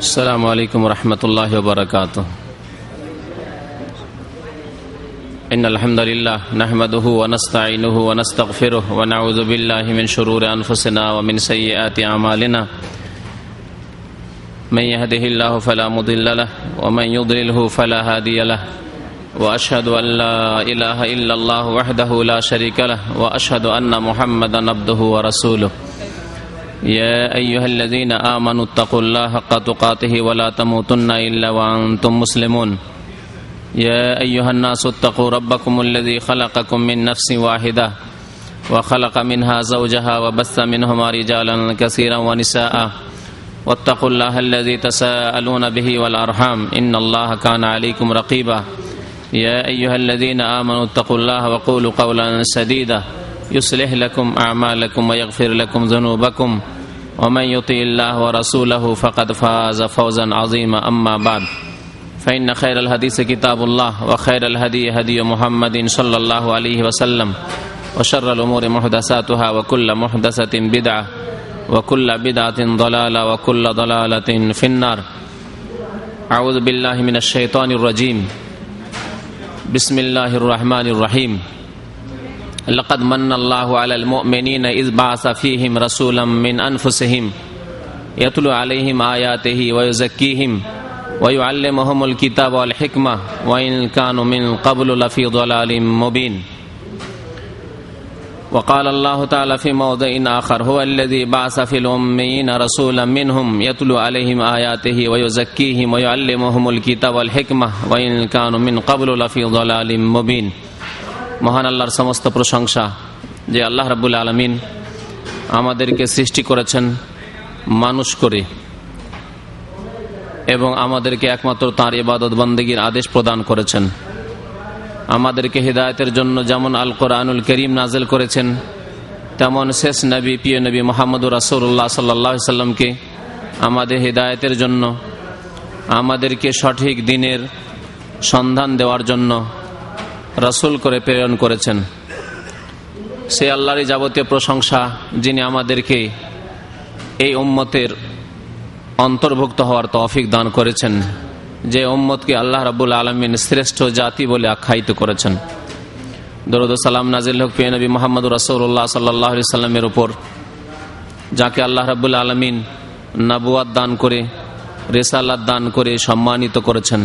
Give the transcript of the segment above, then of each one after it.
السلام عليكم ورحمة الله وبركاته. إن الحمد لله نحمده ونستعينه ونستغفره ونعوذ بالله من شرور أنفسنا ومن سيئات أعمالنا. من يهده الله فلا مضل له ومن يضلله فلا هادي له. وأشهد أن لا إله إلا الله وحده لا شريك له وأشهد أن محمدا عبده ورسوله. يا أيها الذين آمنوا اتقوا الله حق تقاته ولا تموتن إلا وأنتم مسلمون. يا أيها الناس اتقوا ربكم الذي خلقكم من نفس واحدة وخلق منها زوجها وبث منهما رجالا كثيرا ونساء واتقوا الله الذي تساءلون به والأرحام إن الله كان عليكم رقيبا. يا أيها الذين آمنوا اتقوا الله وقولوا قولا سديدا يصلح لكم أعمالكم ويغفر لكم ذنوبكم ومن يطع الله ورسوله فقد فاز فوزا عظيما. أما بعد فإن خير الحديث كتاب الله وخير الهدي هدي محمد صلى الله عليه وسلم وشر الأمور محدثاتها وكل محدثة بدعة وكل بدعة ضلالة وكل ضلالة في النار. أعوذ بالله من الشيطان الرجيم. بسم الله الرحمن الرحيم. لقد من الله على المؤمنين إذ بعث فيهم رسولا من أنفسهم يتلو عليهم آياته ويزكيهم ويعلمهم الكتاب والحكمة وإن كانوا من قبل لفي ضلال مبين. وقال الله تعالى في موضع آخر هو الذي بعث في الأميين رسولا منهم يتلو عليهم آياته ويزكيهم ويعلمهم الكتاب والحكمة وإن كانوا من قبل لفي ضلال مبين. মহান আল্লাহর সমস্ত প্রশংসা যে আল্লাহ রাব্বুল আলামিন আমাদেরকে সৃষ্টি করেছেন মানুষ করে এবং আমাদেরকে একমাত্র তাঁর ইবাদত বন্দেগীর আদেশ প্রদান করেছেন। আমাদেরকে হিদায়াতের জন্য যেমন আল কোরআনুল কারীম নাযিল করেছেন তেমন শেষ নবী প্রিয় নবী মুহাম্মদুর রাসূলুল্লাহ সাল্লাল্লাহু আলাইহি সাল্লামকে আমাদের হিদায়াতের জন্য, আমাদেরকে সঠিক দ্বীনের সন্ধান দেওয়ার জন্য রাসূল করে প্রেরণ করেছেন। সে আল্লাহরই যাবতীয় প্রশংসা যিনি আমাদেরকে এই উম্মতের অন্তর্ভুক্ত হওয়ার তৌফিক দান করেছেন, যে উম্মতকে আল্লাহ রাব্বুল আলামিন শ্রেষ্ঠ জাতি বলে আখ্যায়িত করেছেন। দরুদ ও সালাম নাযিল হোক প্রিয় নবী মুহাম্মদুর রাসূলুল্লাহ সাল্লাল্লাহু আলাইহি সাল্লামের উপর, যাকে আল্লাহ রাব্বুল আলামিন নবুয়ত দান করে, রিসালাত দান করে সম্মানিত করেছেন।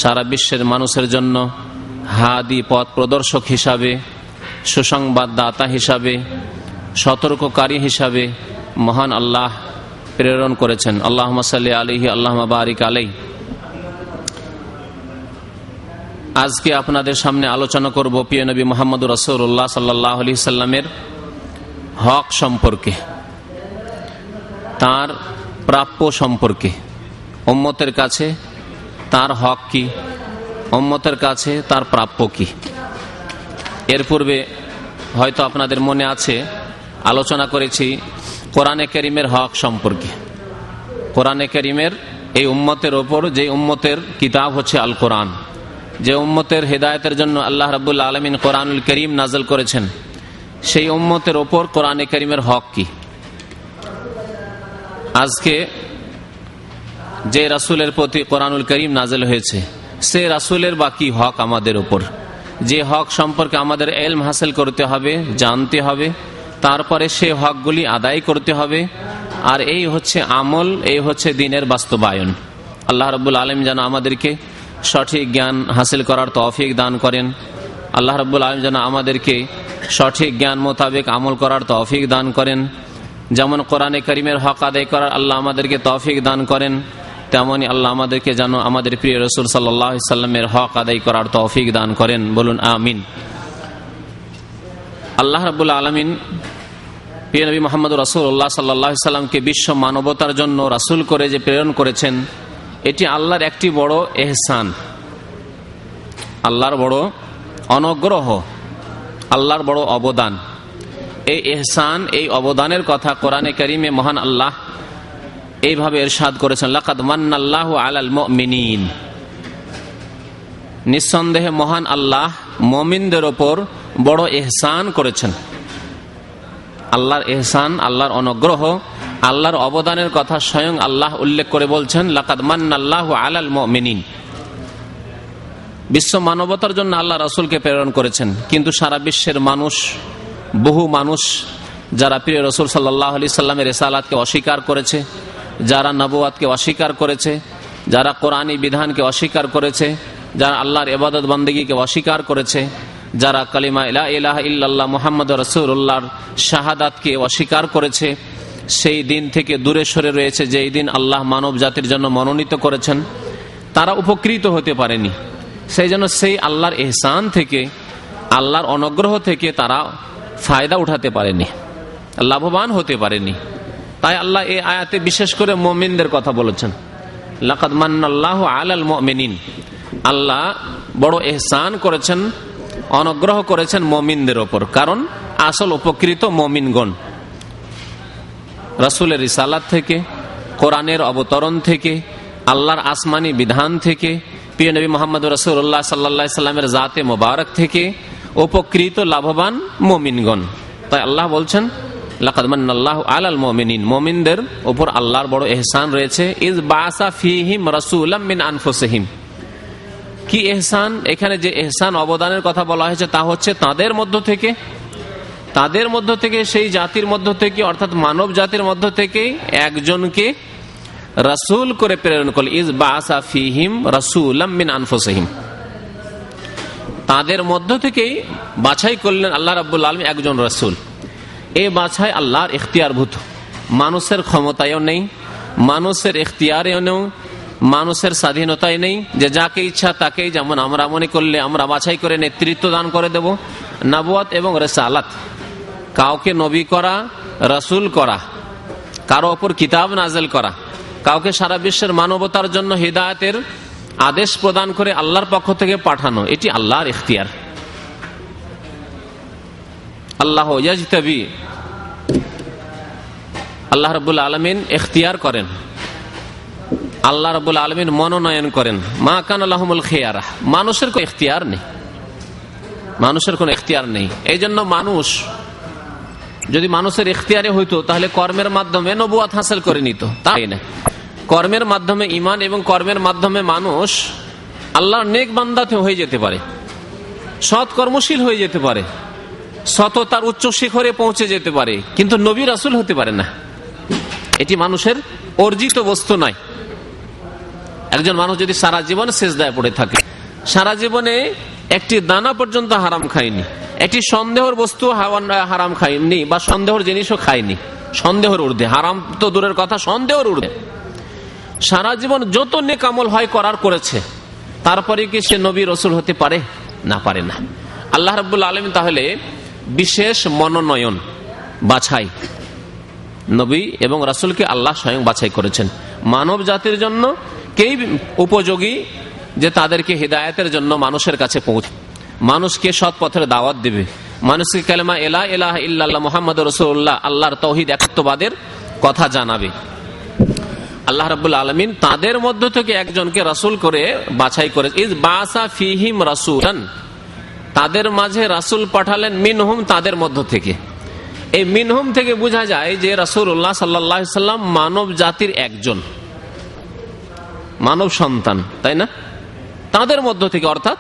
সারা বিশ্বের মানুষের জন্য হাদি পথ প্রদর্শক হিসাবে, সুসংবাদদাতা হিসাবে, সতর্ককারী হিসাবে মহান আল্লাহ প্রেরণ করেছেন। আল্লাহুম্মা সাল্লি আলাইহি আল্লাহুম্মা বারিক আলাইহি। আজকে আপনাদের সামনে আলোচনা করব প্রিয় নবী মুহাম্মদুর রাসূলুল্লাহ সাল্লাল্লাহু আলাইহি সাল্লামের হক সম্পর্কে, তার প্রাপ্য সম্পর্কে। উম্মতের কাছে তার হক কি, উম্মতের কাছে তার প্রাপ্য কি। এর পূর্বে হয়তো আপনাদের মনে আছে আলোচনা করেছি কোরআনে কারীমের হক সম্পর্কে। কোরআনে কারীমের এই উম্মতের ওপর, যে উম্মতের কিতাব হচ্ছে আল কোরআন, যে উম্মতের হেদায়েতের জন্য আল্লাহ রাব্বুল আলামিন কোরআনুল কারীম নাযিল করেছেন, সেই উম্মতের ওপর কোরআনে কারীমের হক কি। আজকে যে রাসূলের প্রতি কোরআনুল কারীম নাযিল হয়েছে সে রাসূলের বাকি হক আমাদের উপর, যে হক সম্পর্কে আমাদের ইলম হাসিল করতে হবে, জানতে হবে, তারপরে সে হকগুলি আদায় করতে হবে। আর এই হচ্ছে আমল, এই হচ্ছে দ্বীনের বাস্তবায়ন। আল্লাহ রাব্বুল আলামিন যেন আমাদেরকে সঠিক জ্ঞান হাসিল করার তৌফিক দান করেন। আল্লাহ রাব্বুল আলামিন যেন আমাদেরকে সঠিক জ্ঞান মোতাবেক আমল করার তৌফিক দান করেন। যেমন কোরআনে কারীমের হক আদায় করার আল্লাহ আমাদেরকে তৌফিক দান করেন, তেমনি আল্লাহ আমাদেরকে যেন আমাদের প্রিয় রাসূল সাল্লাল্লাহু আলাইহি সাল্লামের হক আদায় করার তৌফিক দান করেন। বলুন আমিন। আল্লাহ রাব্বুল আলামিন প্রিয় নবী মুহাম্মদুর রাসূলুল্লাহ সাল্লাল্লাহু আলাইহি সাল্লামকে বিশ্ব মানবতার জন্য রাসূল করে যে প্রেরণ করেছেন, এটি আল্লাহর একটি বড় ইহসান, আল্লাহর বড় অনুগ্রহ, আল্লাহর বড় অবদান। এই ইহসান, এই অবদানের কথা কোরআনে কারীমে মহান আল্লাহ এইভাবে ইরশাদ করেছেন, লাকাদ মান্নাল্লাহু আলাল মুমিনিন। নিঃসন্দেহে মহান আল্লাহ মুমিনদের ওপর বড় ইহসান করেছেন। আল্লাহর ইহসান, আল্লাহর অনুগ্রহ আল্লাহর অবদানের কথা স্বয়ং আল্লাহ উল্লেখ করে বলছেন, লাকাদ মান্নাল্লাহু আলাল মুমিনিন। বিশ্ব মানবতার জন্য আল্লাহ রাসূলকে প্রেরণ করেছেন, কিন্তু সারা বিশ্বের মানুষ, বহু মানুষ যারা প্রিয় রাসূল সাল্লাল্লাহু আলাইহি সাল্লামের রিসালাতকে অস্বীকার করেছে, যারা নবুয়াতকে অস্বীকার করেছে, যারা কোরআনী বিধানকে অস্বীকার করেছে, যারা আল্লাহর ইবাদত বন্দেগীকে অস্বীকার করেছে, যারা কালিমা লা ইলাহা ইল্লাল্লাহ মুহাম্মাদুর রাসূলুল্লাহর শাহাদাতকে অস্বীকার করেছে, সেই দিন থেকে দূরে সরে রয়েছে যেই দিন আল্লাহ মানব জাতির জন্য মনোনীত করেছেন, তারা উপকৃত হতে পারেনি। সেই জন্য সেই আল্লাহর ইহসান থেকে, আল্লাহর অনুগ্রহ থেকে তারা ফায়দা উঠাতে পারেনি, লাভবান হতে পারেনি। তাই আল্লাহ এই আয়াতে বিশেষ করে মুমিনদের কথা বলেছেন, লাকাদ মান্নাল্লাহু আলাল মুমিনিন। আল্লাহ বড় ইহসান করেছেন, অনুগ্রহ করেছেন মুমিনদের ওপর, কারণ আসল উপকৃত মুমিনগণ। রাসূলের রিসালাত থেকে, কোরআনের অবতরণ থেকে, আল্লাহর আসমানি বিধান থেকে, প্রিয় নবী মুহাম্মদ রাসূলুল্লাহ সাল্লাল্লাহু আলাইহি সাল্লামের জাতে মোবারক থেকে উপকৃত লাভবান মুমিনগণ। তাই আল্লাহ বলছেন, লাকাদ মান্নাল্লাহু আলাল মুমিনিন। মুমিনদের উপর আল্লাহর বড় ইহসান রয়েছে। ইজ বাসা ফীহিম রাসূলাম মিন আনফুসিহিম। কি ইহসান? এখানে যে ইহসান অবদানের কথা বলা হয়েছে তা হচ্ছে তাদের মধ্য থেকে, সেই জাতির মধ্য থেকে, অর্থাৎ মানব জাতির মধ্য থেকে একজনকে রাসূল করে প্রেরণ করল। ইজ বাসা ফীহিম রাসূলাম মিন আনফুসিহিম। তাদের মধ্য থেকেই বাছাই করলেন আল্লাহ রাব্বুল আলামিন একজন রাসূল। এই বাছাই আল্লাহর ইখতিয়ারভূত, মানুষের ক্ষমতায়ও নেই, মানুষের ইখতিয়ারেও নেই, মানুষের স্বাধীনতায় নেই যে যাকে ইচ্ছা তাকেই যেমন আমরা মনে করলে আমরা বাছাই করে নেতৃত্ব দান করে দেব। নবুয়ত এবং রিসালাত, কাউকে নবী করা, রাসূল করা, কারো ওপর কিতাব নাযিল করা, কাউকে সারা বিশ্বের মানবতার জন্য হিদায়াতের আদেশ প্রদান করে আল্লাহর পক্ষ থেকে পাঠানো, এটি আল্লাহর ইখতিয়ার। আল্লাহ ইয়াজতাবি, আল্লাহ রাব্বুল আলামিন ইখতিয়ার করেন, আল্লাহ রাব্বুল আলামিন মনোনয়ন করেন। মা কানা লাহুমুল খিয়ারা, মানুষের কোনো ইখতিয়ার নেই, মানুষের কোনো ইখতিয়ার নেই। এই জন্য মানুষ যদি মানুষের ইখতিয়ারে হইতো তাহলে কর্মের মাধ্যমে নবুয়ত হাসিল করে নিত, তাই না? কর্মের মাধ্যমে ঈমান এবং কর্মের মাধ্যমে মানুষ আল্লাহর নেক বান্দাতে হয়ে যেতে পারে, সৎ কর্মশীল হয়ে যেতে পারে, সততার উচ্চ শিখরে পৌঁছে যেতে পারে, কিন্তু নবী রাসূল হতে পারে না। এটি মানুষের অর্জিত বস্তু নয়। একজন মানুষ যদি সারা জীবন সিজদায় পড়ে থাকে, সারা জীবনে একটি দানা পর্যন্ত হারাম খায়নি, একটি সন্দেহের বস্তু হারাম খায়নি বা সন্দেহের জিনিসও খায়নি, সন্দেহের ঊর্ধ্বে, হারাম তো দূরের কথা, সন্দেহের ঊর্ধ্বে সারা জীবন যত নেক আমল হয় করার করেছে, তারপরে কি সে নবী রাসূল হতে পারে? না, পারে না। আল্লাহ রাব্বুল আলামিন তাহলে বিশেষ মনোনয়ন, বাছাই, নবী এবং রাসূলকে আল্লাহ স্বয়ং বাছাই করেছেন মানব জাতির জন্য। কেই উপযোগী যে তাদেরকে হিদায়াতের জন্য মানুষের কাছে পৌঁছে, মানুষকে সৎ পথের দাওয়াত দেবে, মানুষকে কালেমা লা ইলাহা ইল্লাল্লাহ মুহাম্মাদুর রাসূলুল্লাহ, আল্লাহর তাওহীদ একাত্মবাদের কথা জানাবে। আল্লাহ রাব্বুল আলামিন তাদের মধ্য থেকে একজনকে রাসূল করে বাছাই করে। ইজ বাসা ফীহিম রাসূলান, তাদের মাঝে রাসূল পাঠালেন, মিনহুম, তাদের মধ্য থেকে। এই মিনহুম থেকে বোঝা যায় যে রাসূলুল্লাহ সাল্লাল্লাহু আলাইহি সাল্লাম মানব জাতির একজন মানব সন্তান, তাই না? তাদের মধ্য থেকে, অর্থাৎ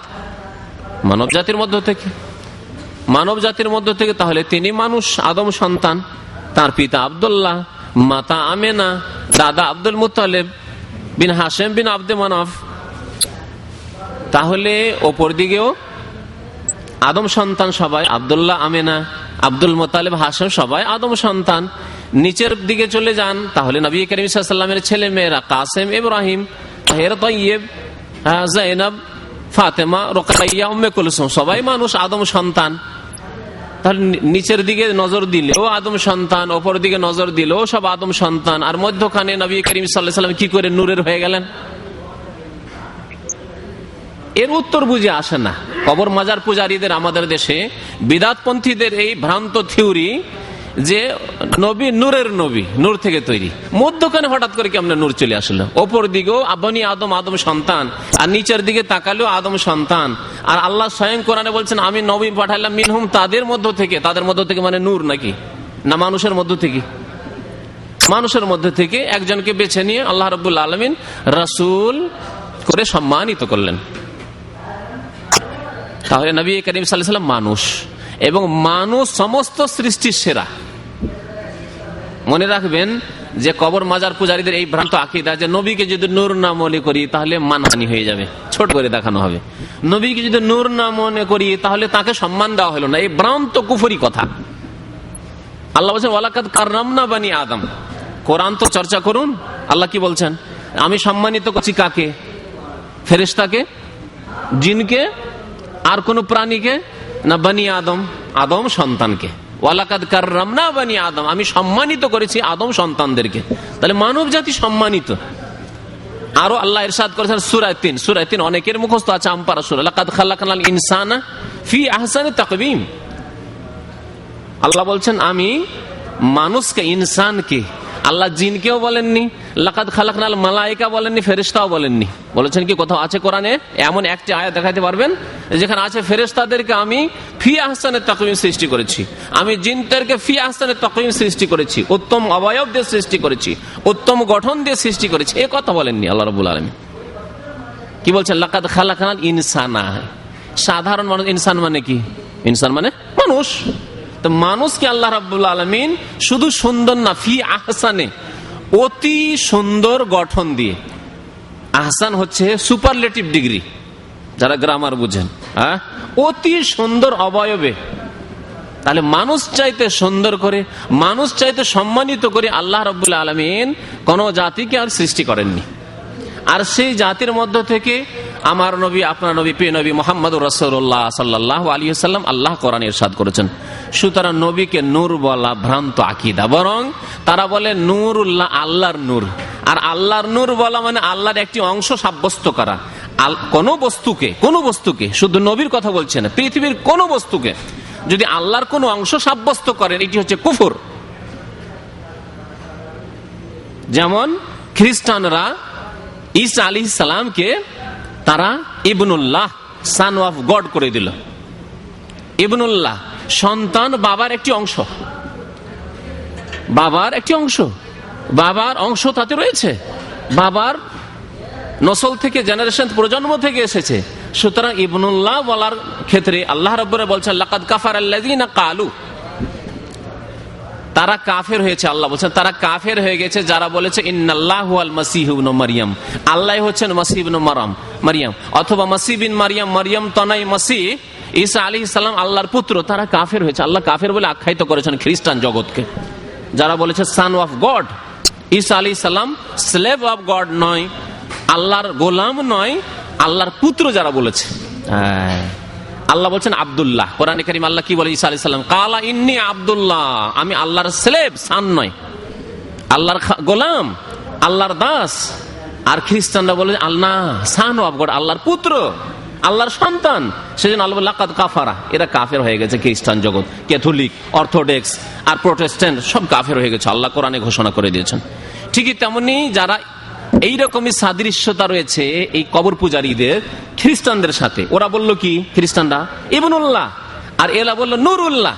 মানব জাতির মধ্য থেকে, মানব জাতির মধ্য থেকে। তাহলে তিনি মানুষ, আদম সন্তান, তার পিতা আব্দুল্লাহ, মাতা আমেনা, দাদা আব্দুল মুত্তালিব বিন হাশেম বিন আব্দে মানাফ। তাহলে ওপর দিকেও আদম সন্তান সবাই, আব্দুল্লাহ, আমেনা, আব্দুল মুত্তালিব, হাশেম সবাই আদম সন্তান। নিচের দিকে চলে যান তাহলে নবী করিম সাল্লাল্লাহু আলাইহি ওয়াসাল্লামের ছেলে মেয়েরা কাসেম, ইব্রাহিম, তাহের, তাইয়্যিব, যায়েনব, ফাতেমা, রুকাইয়া, উম্মে কুলসুম সবাই মানুষ, আদম সন্তান। তাহলে নিচের দিকে নজর দিলেও আদম সন্তান, ওপর দিকে নজর দিলেও সব আদম সন্তান। আর মধ্যখানে নবী করিম সাল্লাল্লাহু আলাইহি ওয়াসাল্লাম কি করে নূরের হয়ে গেলেন? এর উত্তর বুঝে আসে না। কবর মাজার পূজারীদের আমাদের দেশে বিদাতপন্থীদের এই ভ্রান্ত থিওরি যে নবী নূরের নবী, নূর থেকে তৈরি, মধ্যখানে হঠাৎ করে কেমনে নূর চলে আসলো? ওপর দিকেও বনি আদম, আদম সন্তান, আর নিচের দিকে তাকালেও আদম সন্তান। আর আল্লাহ স্বয়ং কোরআনে বলছেন আমি নবী পাঠালাম মিনহুম, তাদের মধ্য থেকে। তাদের মধ্য থেকে মানে নূর নাকি না মানুষের মধ্য থেকে? মানুষের মধ্যে থেকে একজনকে বেছে নিয়ে আল্লাহ রাব্বুল আলামিন রাসূল করে সম্মানিত করলেন। তাহলে নবী করিম সাল্লাল্লাহু আলাইহি ওয়াসাল্লাম মানুষ, এবং মানুষ সমস্ত সৃষ্টির সেরা। মনে রাখবেন যে কবর মাজার পূজারীদের এই ভ্রান্ত আকীদা যে নবীকে যদি নূর না মনে করি তাহলে মানহানি হয়ে যাবে, ছোট করে দেখানো হবে। নবীকে যদি নূর না মনে করি তাহলে তাকে সম্মান দেওয়া হলো না, এই ভ্রান্ত কুফরি কথা। আল্লাহ বলছেন ওয়ালাকাদ কাররামনা বানি আদম। কোরআন তো চর্চা করুন। আল্লাহ কি বলছেন? আমি সম্মানিত করছি কাকে? ফেরেশতাকে, জিনকে, আর কোন প্রাণীকে না? বানি আদম, আদম সন্তানকে। ওয়ালাকাদ কাররামনা বানি আদম, আমি সম্মানিত করেছি আদম সন্তানদেরকে। তাহলে মানব জাতি সম্মানিত। আরো আল্লাহ ইরশাদ করেছেন সূরা ৩ অনেকের মুখস্থ আছে, আমপারা সূরা, লাকাদ খালাকনাল ইনসানা ফি আহসানি তাকবীম। আল্লাহ বলছেন আমি মানুষকে, ইনসানকে, আল্লাহ জিনকেও বলেননি, লাকাদ খালাকনাল মালায়েকা বলেননি, ফেরেশতাও বলেননি। বলেছেন কি কোথাও আছে কোরআনে? এমন একটি আয়াত দেখাতে পারবেন যেখানে আছে ফেরেশতাদেরকে আমি ফি আহসানি তাকওয়িম সৃষ্টি করেছি, আমি জিনদেরকে ফি আহসানি তাকওয়িম সৃষ্টি করেছি, উত্তম অবয়ব দিয়ে সৃষ্টি করেছি, উত্তম গঠন দিয়ে সৃষ্টি করেছি, এই কথা বলেননি আল্লাহ রাব্বুল আলামিন। কি বলছেন? লাকাদ খালাকনাল ইনসানা। সাধারণ মানুষ। ইনসান মানে কি? ইনসান মানে মানুষ। তো মানুষকে আল্লাহ রাব্বুল আলামিন শুধু সুন্দর না, ফি আহসানে, অতি সুন্দর গঠন দিয়ে। আহসান হচ্ছে সুপারলেটিভ ডিগ্রি, যারা গ্রামার বুঝেন, হ্যাঁ, অতি সুন্দর অবয়বে। তাহলে মানুষ চাইতে সুন্দর করে, মানুষ চাইতে সম্মানিত করে আল্লাহ রাব্বুল আলামিন কোন জাতিকে আর সৃষ্টি করেননি। আর সেই জাতির মধ্য থেকে আমার নবী, আপনার নবী, প্রিয় নবী মুহাম্মদুর রাসূলুল্লাহ সাল্লাল্লাহু আলাইহি ওয়াসাল্লাম আল্লাহ কোরআনে ইরশাদ করেছেন। সুতরাং নবীকে নূর বলা ভ্রান্ত আকীদা, বরং তারা বলে নূরুল্লাহ, আল্লাহর নূর। আর আল্লাহর নূর বলা মানে আল্লাহর একটি অংশ সাব্যস্ত করা। কোন বস্তুকে, শুধু নবীর কথা বলছে না, পৃথিবীর কোন বস্তুকে যদি আল্লাহর কোন অংশ সাব্যস্ত করেন, এটি হচ্ছে কুফর। যেমন খ্রিস্টানরা ঈসা আলাইহিস সালামকে তারা ইবনুল্লাহ, সান অফ গড করে দিল। ইবনুল্লাহ, সন্তান বাবার একটি অংশ, বাবার একটি অংশ, বাবার অংশ তাতে রয়েছে, বাবার নসল থেকে, জেনারেশন, প্রজন্ম থেকে এসেছে। সুতরাং ইবনুল্লাহ বলার ক্ষেত্রে আল্লাহ রাব্বুল বলছেন লাকাদ কাফারাল্লাযীনা কালু, তারা কাফের হয়েছে। আল্লাহ বলছেন তারা কাফের হয়ে গেছে যারা বলেছে ইন্নাল্লাহু আল মাসীহু ইবনু মারইয়াম, আল্লাহ হচ্ছেন মাসীহ ইবনে মারইয়াম, অথবা মাসীহ বিন মারইয়াম, মারইয়াম তনাই মাসীহ, ঈসা আলাইহিস সালাম আল্লাহর পুত্র। তারা কাফের হয়েছে। আল্লাহ কাফের বলে আখ্যায়িত করেছেন খ্রিস্টান জগৎকে, যারা বলেছে সান অফ গড। ঈসা আলাইহিস সালাম স্লেভ অফ গড নয়, আল্লাহর গোলাম নয়, আল্লাহর পুত্র যারা বলেছে। আল্লাহ বলছেন আব্দুল্লাহ। কোরআনে কারীম আল্লাহ কি বলে? ঈসা আলাইহিস সালাম কালা ইন্নী আব্দুল্লাহ, আমি আল্লাহর স্লেভ, সান নয়, আল্লাহর গোলাম, আল্লাহর দাস। আর খ্রিস্টানরা বলে আল্লাহ সান অফ গড, আল্লাহর পুত্র, আল্লাহর সন্তান। সেজন্য আল্লাহ লাকাদ কাফারা, এরা কাফের হয়ে গেছে। খ্রিস্টান জগৎ, ক্যাথলিক, অর্থোডক্স আর প্রোটেস্ট্যান্ট সব কাফের হয়ে গেছে, আল্লাহ কোরআনে ঘোষণা করে দিয়েছেন। ঠিকই তেমনি যারা এইরকমই সাদৃশ্যতা রয়েছে এই কবর পূজারীদের খ্রিস্টানদের সাথে, ওরা বলল কি? খ্রিস্টানরা ইবনুল্লাহ আর এরা বলল নূরুল্লাহ।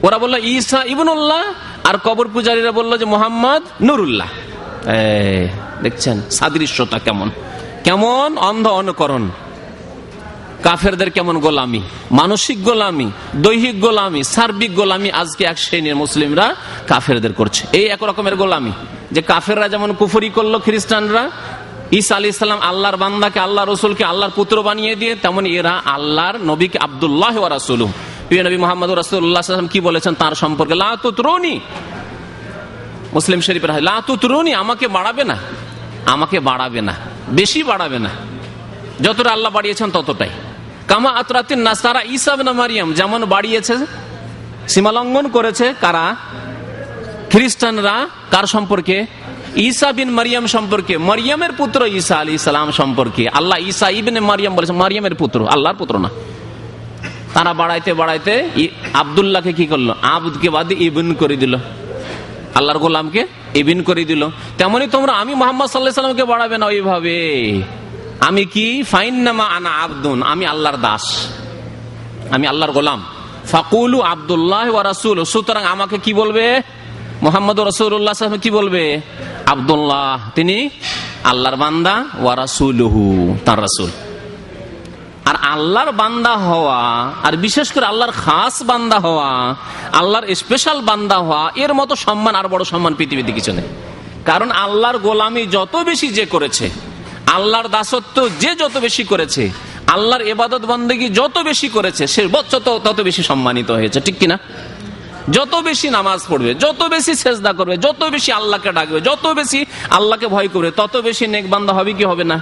ওরা বলল ঈসা ইবনুল্লাহ আর কবর পূজারীরা বলল যে মুহাম্মদ নূরুল্লাহ। দেখছেন সাদৃশ্যতা কেমন, কেমন অন্ধ অনুকরণ। কাফেরদের কেমন গোলামি, মানসিক গোলামি, দৈহিক গোলামি, সার্বিক গোলামি আজকে এক শ্রেণীর মুসলিমরা কাফেরদের করছে। এই এক রকমের গোলামি যে কাফেররা যেমন কুফরি করলো খ্রিস্টানরা ঈসা আলাইহিস সালাম আল্লাহর বান্দাকে, আল্লাহর রাসূলকে আল্লাহর পুত্র বানিয়ে দিয়ে, তেমন এরা আল্লাহর নবীকে আব্দুল্লাহ ওয়া রাসূলুহু, প্রিয় নবী মুহাম্মদুর রাসূলুল্লাহ সাল্লাল্লাহু আলাইহি ওয়াসাল্লাম কি বলেছেন তার সম্পর্কে? লা তুতরুনি, মুসলিম শরীফের হাদিস, লা তুতরুনি, আমাকে বাড়াবে না, আমাকে বাড়াবে না, বেশি বাড়াবে না, যতটা আল্লাহ বাড়িয়েছেন ততটাই। কামা আতরাতিন নাসারা ঈসা ইবনে মারইয়াম, যেমন বাড়িয়েছে, সীমালঙ্ঘন করেছে কারা? খ্রিস্টানরা। কার সম্পর্কে? ঈসা বিন মারইয়াম সম্পর্কে, মারইয়ামের পুত্র ঈসা আলাইহিস সালাম সম্পর্কে। আল্লাহ ঈসা ইবনে মারইয়াম বলেছে, মারইয়ামের পুত্র, আল্লাহর পুত্র না। তারা বাড়াইতে বাড়াইতে আব্দুল্লাহকে কি করলো? আবদকে বাদে ইবন করে দিল, আল্লাহর গোলামকে ইবন করে দিল। তেমনি তোমরা আমি মুহাম্মদ সাল্লাল্লাহু আলাইহি ওয়াসাল্লামকে বাড়াবে না ওইভাবে। আমি কি? ফাইন্নামা আনা আবদুন, আমি আল্লাহর দাস, আমি আল্লাহর গোলাম। ফাকুলু আব্দুল্লাহ ওয়া রাসূলুহু, সুতরাং আমাকে কি বলবে? মুহাম্মদ রাসূলুল্লাহ সাল্লাল্লাহু আলাইহি ওয়াসাল্লাম কি বলবে? আব্দুল্লাহ, তিনি আল্লাহর বান্দা, ওয়া রাসূলুহু, তার রাসূল। আর আল্লাহর বান্দা হওয়া, আর বিশেষ করে আল্লাহর খাস বান্দা হওয়া, আল্লাহর স্পেশাল বান্দা হওয়া, এর মতো সম্মান আর বড় সম্মান পৃথিবীতে কিছু নেই। কারণ আল্লাহর গোলামি যত বেশি যে করেছে, আল্লাহর দাসত্ব যে যত বেশি করেছে, আল্লাহর ইবাদত বন্দেগী যত বেশি করেছে, সে তত বেশি সম্মানিত হয়েছে, ঠিক কিনা? যত বেশি নামাজ পড়বে, যত বেশি সেজদা করবে, যত বেশি আল্লাহকে ডাকবে, যত বেশি আল্লাহকে ভয় করবে, তত বেশি নেক বান্দা হবে কি হবে না?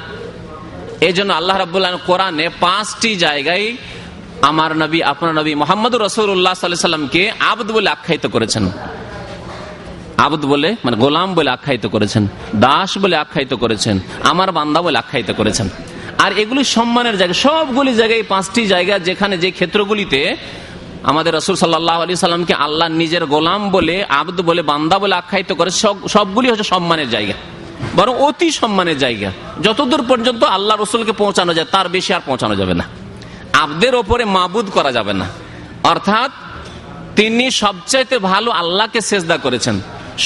এই জন্য আল্লাহ রাব্বুল আলামিন কোরআনে 5টি জায়গায় আমার নবী, আপনার নবী মুহাম্মদুর রাসূলুল্লাহ সাল্লাল্লাহু আলাইহি ওয়াসাল্লামকে আবদ বলে আখ্যায়িত করেছেন। আবদ বলে মানে গোলাম বলে আখ্যায়িত করেছেন, দাস বলে আখ্যায়িত করেছেন, আমার বান্দা বলে আখ্যায়িত করেছেন। আর এগুলি সম্মানের জায়গা, সবগুলি জায়গায় 5টি জায়গা যেখানে যে ক্ষেত্রগুলিতে আমাদের রাসূল সাল্লাল্লাহু আলাইহি সাল্লামকে আল্লাহ নিজের গোলাম বলে, আবদ বলে, বান্দা বলে আখ্যায়িত করে, সবগুলি হচ্ছে সম্মানের জায়গা, বরং অতি সম্মানের জায়গা। যতদূর পর্যন্ত আল্লাহ রসুলকে পৌঁছানো যায় তার বেশি আর পৌঁছানো যাবে না। আবদের ওপরে মাবুদ করা যাবে না, অর্থাৎ তিনি সবচাইতে ভালো আল্লাহকে সেজদা করেছেন,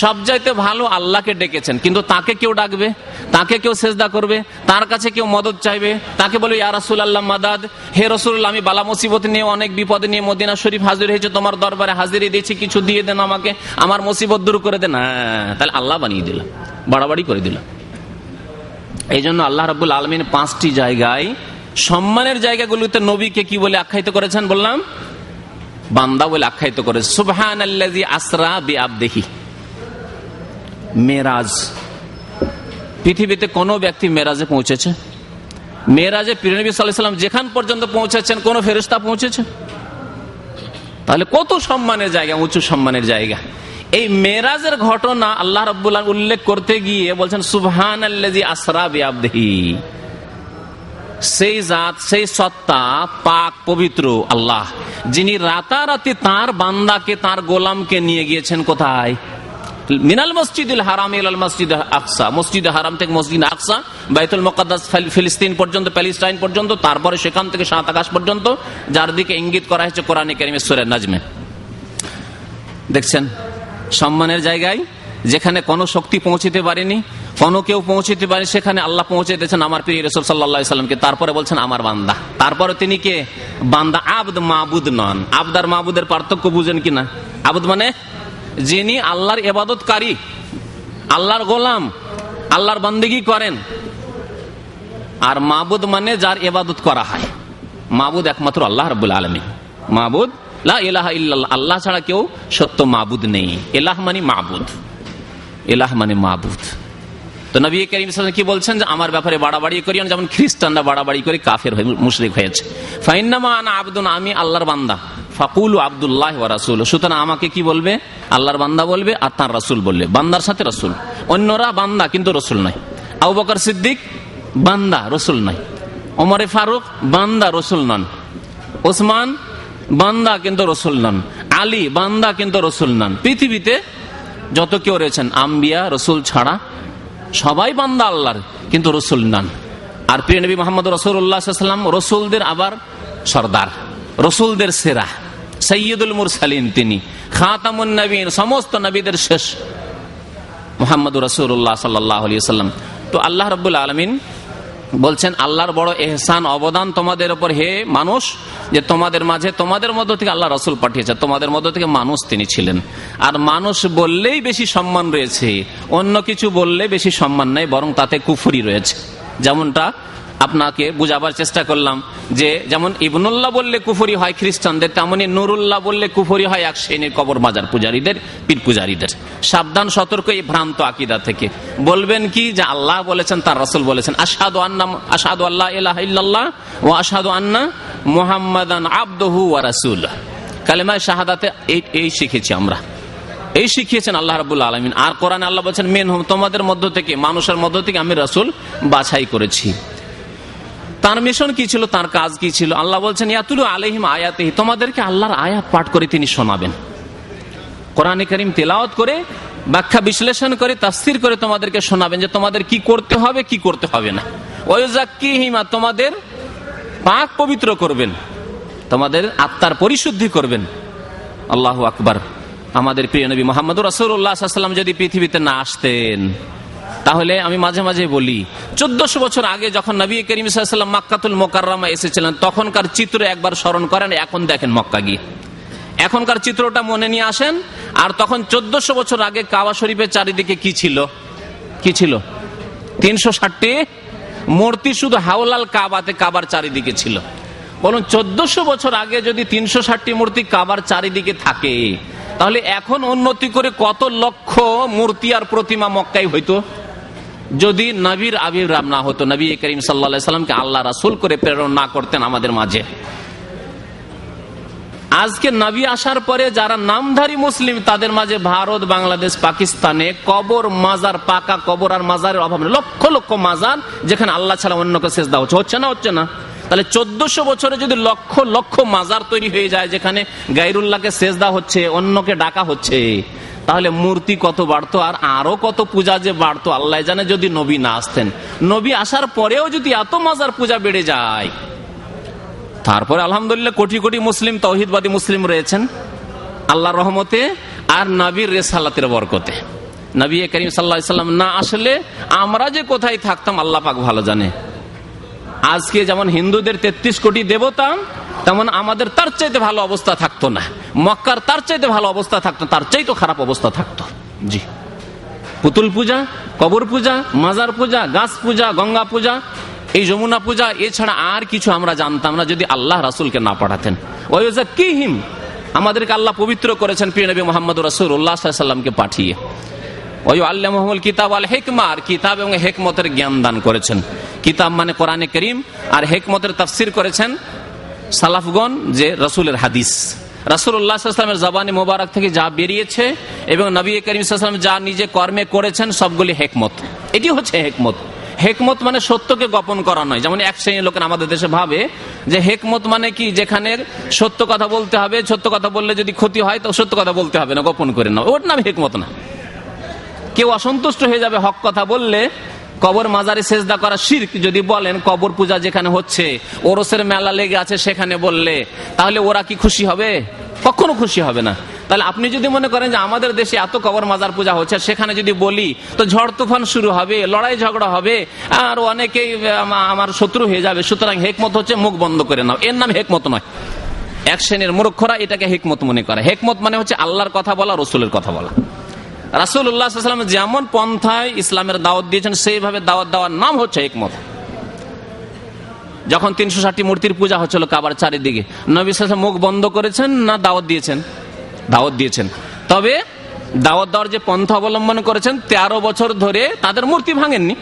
সবচাইতে ভালো আল্লাহকে ডেকেছেন, কিন্তু তাকে কেউ ডাকবে, তাকে কেউ সেজদা করবে, তার কাছে কেউ মদত চাইবে, তাকে বলবে ইয়া রাসূলুল্লাহ মাদাদ, হে রাসূলুল্লাহ আমি বালা মুসিবত নিয়ে, অনেক বিপদে নিয়ে মদিনা শরীফ হাজির হয়েছে, তোমার দরবারে হাজিরি দিয়েছি, কিছু দিয়ে দেন আমাকে, আমার মুসিবত দূর করে দেন। তাহলে আল্লাহ বানিয়ে দিল, বাড়াবাড়ি করে দিল। এই জন্য আল্লাহ রাব্বুল আলামিন 5টি জায়গায় সম্মানের জায়গাগুলোতে নবীকে কি বলে আখ্যায়িত করেছেন বললাম? বান্দা বলে আখ্যায়িত করেছে। সুবহানাল্লাযী আসরা বিআবদিহি। মেরাজ, পৃথিবীতে কোন ব্যক্তি মেরাজে পৌঁছেছে? মেরাজে প্রিয় নবী সাল্লাল্লাহু আলাইহি ওয়াসাল্লাম যেখান পর্যন্ত পৌঁছেছেন কোন ফেরেশতা পৌঁছেছে? তাহলে কত সম্মানের জায়গা, উঁচু সম্মানের জায়গা। এই মেরাজের ঘটনা আল্লাহ রাব্বুল আলামিন উল্লেখ করতে গিয়ে বলছেন সুবহানাল্লাযী আসরা বিআবদিহি। সেই জাত, সেই সত্তা পাক পবিত্র আল্লাহ, যিনি রাতারাতি তার বান্দাকে, তার গোলামকে নিয়ে গিয়েছেন কোথায়? মিনাল মসজিদুল হারাম ইলাল মসজিদ আকসা, মসজিদ হারাম থেকে মসজিদ আকসা, বাইতুল মুকাদ্দাস ফিলিস্তিন পর্যন্ত, প্যালেস্টাইন পর্যন্ত, তারপরে সেখান থেকে 7 আকাশ পর্যন্ত, যার দিকে ইঙ্গিত করা হয়েছে কোরআনে কারীমের সূরা নাজমে। দেখছেন সম্মানের জায়গায়, যেখানে কোনো শক্তি পৌঁছতে পারেনি, কোনো কেউ পৌঁছতে পারে, সেখানে আল্লাহ পৌঁছে দিয়েছেন আমার প্রিয় রাসূল সাল্লাল্লাহু আলাইহি সাল্লামকে। তারপরে বলছেন আমার বান্দা, তারপরে তিনি কে? বান্দা। আবদ, মাবুদ নন। আবদ আর মাবুদের পার্থক্য বুঝেন কিনা? আবদ মানে যিনি আল্লাহর ইবাদতকারী, আল্লাহর গোলাম, আল্লাহর বান্দেগী করেন। আর মাবুদ মানে যার ইবাদত করা হয়। মাবুদ একমাত্র আল্লাহ রাব্বুল আলামিন। মাবুদ লা ইলাহা ইল্লাল্লাহ, আল্লাহ ছাড়া কেউ সত্য মাবুদ নেই। ইলাহ মানে মাবুদ, ইলাহ মানে মাবুদ। তো নবী করিম সাল্লাল্লাহু আলাইহি ওয়াসাল্লাম কি বলছেন? যে আমার ব্যাপারে বাড়াবাড়ি করিও না, যেমন খ্রিস্টানরা বাড়াবাড়ি করে কাফের হয়ে মুশরিক হয়েছে। ফাইন্নামা আনা আবদুন, আমি আল্লাহর বান্দা। ফাকুলু আব্দুল্লাহ ওয়া রাসূলুহু, সুতরাং আমাকে কি বলবে? আল্লাহর বান্দা বলবে, আর তার রাসূল বলবে। বান্দার সাথে রাসূল। অন্যরা বান্দা কিন্তু রাসূল নয়। আবু বকর সিদ্দিক বান্দা, রাসূল নয়। ওমর ফারুক বান্দা, রাসূল নন। ওসমান বান্দা কিন্তু রাসূল নন। আলী বান্দা কিন্তু রাসূল নন। পৃথিবীতে যত কেউ রয়েছেন আম্বিয়া রাসূল ছাড়া সবাই বান্দা আল্লাহর, কিন্তু রাসূল নন। আর প্রিয় নবী মুহাম্মদ রাসূলুল্লাহ সাল্লাল্লাহু আলাইহি ওয়াসাল্লাম রাসূলদের আবার সরদার, রাসূলদের সেরা, সাইয়্যিদুল মুরসালিন, তিনি খাতামুন নবীন, সমস্ত নবীদের শেষ মুহাম্মদ রাসূলুল্লাহ সাল্লাল্লাহু আলাইহি ওয়াসাল্লাম। তো আল্লাহ রাব্বুল আলামিন বলছেন আল্লাহর বড় ইহসান, অবদান তোমাদের উপর হে মানুষ, যে তোমাদের মাঝে, তোমাদের মধ্য থেকে আল্লাহ রাসূল পাঠিয়েছে, তোমাদের মধ্য থেকে মানুষ তিনি ছিলেন। আর মানুষ বললেই বেশি সম্মান রয়েছে, অন্য কিছু বললে বেশি সম্মান নেই, বরং তাতে কুফরি রয়েছে। যেমনটা আপনাকে বুঝাবার চেষ্টা করলাম, যে যেমন ইবনুল্লাহ বললে কুফরি হয় খ্রিস্টানদের, তেমনি নুরুল্লাহ বললে কুফরি হয় এক শ্রেণীর কবর মাজার পূজারীদের, পীর পূজারীদের। সাবধান, সতর্ক এই ভ্রান্ত আকীদা থেকে। বলবেন কি? যে আল্লাহ বলেছেন, তার রাসূল বলেছেন। আশহাদু আল্লা ইলাহা ইল্লাল্লাহ ওয়া আশহাদু আন্না মুহাম্মাদান আবদুহু ওয়া রাসূলুহু। কালেমায়ে শাহাদাতে এই শিখেছি আমরা, এই শিখিয়েছেন আল্লাহ রাব্বুল আলামিন। আর কোরআনে আল্লাহ বলেছেন মিনহুম, তোমাদের মধ্য থেকে, মানুষের মধ্য থেকে আমি রাসূল বাছাই করেছি। তার মিশন কি ছিল, তার কাজ কি ছিল? আল্লাহ বলছেন ইয়াতুলু আলাইহিম আয়াতিহি, তোমাদেরকে আল্লাহর আয়াত পাঠ করে তিনি শোনাবেন। কোরআনে কারীম তেলাওয়াত করে, ব্যাখ্যা বিশ্লেষণ করে, তাফসীর করে তোমাদেরকে শোনাবেন যে তোমাদের কি করতে হবে, কি করতে হবে না। ওয়া ইউযাক্কিহিম, তোমাদের পাক পবিত্র করবেন, তোমাদের আত্মার পরিশুদ্ধি করবেন। আল্লাহু আকবার। আমাদের প্রিয় নবী মুহাম্মদুর রাসূলুল্লাহ সাল্লাল্লাহু আলাইহি ওয়াসাল্লাম যদি পৃথিবীতে না আসতেন, তাহলে আমি মাঝে মাঝে বলি 1400 বছর আগে যখন নবী করিম সাল্লাল্লাহু আলাইহি ওয়াসাল্লাম মক্কাতুল মুকাররমা এসেছিলেন, তখনকার চিত্র একবার স্মরণ করেন, এখন দেখেন মক্কা গিয়ে এখনকার চিত্রটা মনে নিয়ে আসেন। আর তখন 1400 বছর আগে কাবা শরীফের চারিদিকে কি ছিল? 360টি মূর্তি শুধু হাওলাল কাবাতে, কাবার চারিদিকে ছিল। বলুন 1400 বছর আগে যদি 360টি মূর্তি কাবার চারিদিকে থাকে, তাহলে এখন উন্নতি করে কত লক্ষ মূর্তি আর প্রতিমা মক্কায় হইতো যদি নবীর আবির্ভাব না হতো, নবী করিম সাল্লাল্লাহু আলাইহি সাল্লামকে আল্লাহ রাসূল করে প্রেরণ না করতেন আমাদের মাঝে। আজকে নবী আসার পরে যারা নামধারী মুসলিম, তাদের মাঝে ভারত, বাংলাদেশ, পাকিস্তানে কবর, মাজার, পাকা কবর আর মাজারের অভাব নেই। লক্ষ লক্ষ মাজার যেখানে আল্লাহ ছাড়া অন্যকে সিজদা হচ্ছে না। তাহলে 1400 বছরে যদি লক্ষ লক্ষ মাজার তৈরি হয়ে যায় যেখানে গায়রুল্লাহকে সিজদা হচ্ছে, অন্যকে ডাকা হচ্ছে, তাহলে মূর্তি কত বাড়তো, আর আরো কত পূজা যে বাড়তো আল্লাহ জানে যদি নবী না আসতেন। নবী আসার পরেও যদি এত মাজার পূজা বেড়ে যায়, তারপরে আলহামদুলিল্লাহ কোটি কোটি মুসলিম, তাওহীদবাদী মুসলিম রয়েছেন আল্লাহর রহমতে আর নবীর রিসালাতের বরকতে। নবী করিম সাল্লাল্লাহু আলাইহি সাল্লাম না আসলে আমরা যে কোথায় থাকতাম আল্লাহ পাক ভালো জানে। আজকে যেমন হিন্দুদের 33 কোটি দেবতা, তেমন আমাদের তার চাইতে ভালো অবস্থা থাকতো না। মক্কার তার চাইতে ভালো অবস্থা থাকতো, তার চাইতে খারাপ অবস্থা থাকতো। জি, পুতুল পূজা, কবর পূজা, মাজার পূজা, গাছ পূজা, গঙ্গা পূজা, এই যমুনা পূজা, এছাড়া আর কিছু আমরা জানতাম না যদি আল্লাহ রাসূলকে না পাঠাতেন। ওয়ায়ুযাক্কিহিম, আমাদেরকে আল্লাহ পবিত্র করেছেন প্রিয় নবী মুহাম্মদুর রাসূলুল্লাহ সাল্লাল্লাহু আলাইহি ওয়াসাল্লামকে পাঠিয়ে। ওয়ায়ুআল্লিমুহুল কিতাব ওয়াল হিকমা, আর কিতাব এবং হিকমতের জ্ঞান দান করেছেন। কিতাব মানে কোরআনে কারীম, আর হিকমতের তাফসীর করেছেন সালাফগণ যে রাসূলের হাদিস। রাসূলুল্লাহ সাল্লাল্লাহু আলাইহি ওয়াসাল্লামের জবানে মোবারক থেকে যা বেরিয়েছে এবং নবী করিম সাল্লাল্লাহু আলাইহি ওয়াসাল্লাম যা নিজে কর্মে করেছেন, সবগুলি হিকমত। এটি হচ্ছে হিকমত। হেকমত মানে সত্যকে গোপন করা নয়। যেমন এক শ্রেণীর লোক আমাদের দেশে ভাবে যে হেকমত মানে কি, যেখানে সত্য কথা বলতে হবে, সত্য কথা বললে যদি ক্ষতি হয় তো সত্য কথা বলতে হবে না, গোপন করে নাও, ওর নাম হেকমত না। কেউ অসন্তুষ্ট হয়ে যাবে হক কথা বললে, কবর মাজারে সেজদা করা শিরক যদি বলেন, কবর পূজা যেখানে হচ্ছে, ওরসের মেলা লেগে আছে সেখানে বললে, তাহলে ওরা কি খুশি হবে? কখনো খুশি হবে না। তাহলে আপনি যদি মনে করেন যে আমাদের দেশে এত কবর মাজার পূজা হচ্ছে, সেখানে যদি বলি তো ঝড় তুফান শুরু হবে, লড়াই ঝগড়া হবে, আর অনেকেই আমার শত্রু হয়ে যাবে, সুতরাং হেকমত হচ্ছে মুখ বন্ধ করে নাও, এর নাম হেকমত নয়। এক শ্রেণীর মূর্খরা এটাকে হেকমত মনে করে। হেকমত মানে হচ্ছে আল্লাহর কথা বলা, রসুলের কথা বলা। রাসূলুল্লাহ সাল্লাল্লাহু আলাইহি ওয়াসাল্লাম যেমন পন্থায় ইসলামের দাওয়াত দিয়েছেন, সেইভাবে দাওয়াত দেওয়ার নাম হচ্ছে হিকমত। যখন 360টি মূর্তির পূজা হচ্ছিল কাবার চারিদিকে, নবী সাল্লাল্লাহু আলাইহি ওয়াসাল্লাম মুখ বন্ধ করেছেন না দাওয়াত দিয়েছেন? দাওয়াত দিয়েছেন। তবে দাওয়াত দেওয়ার যে পন্থা অবলম্বন করেছেন, 13 বছর ধরে তাদের মূর্তি ভাঙেননি।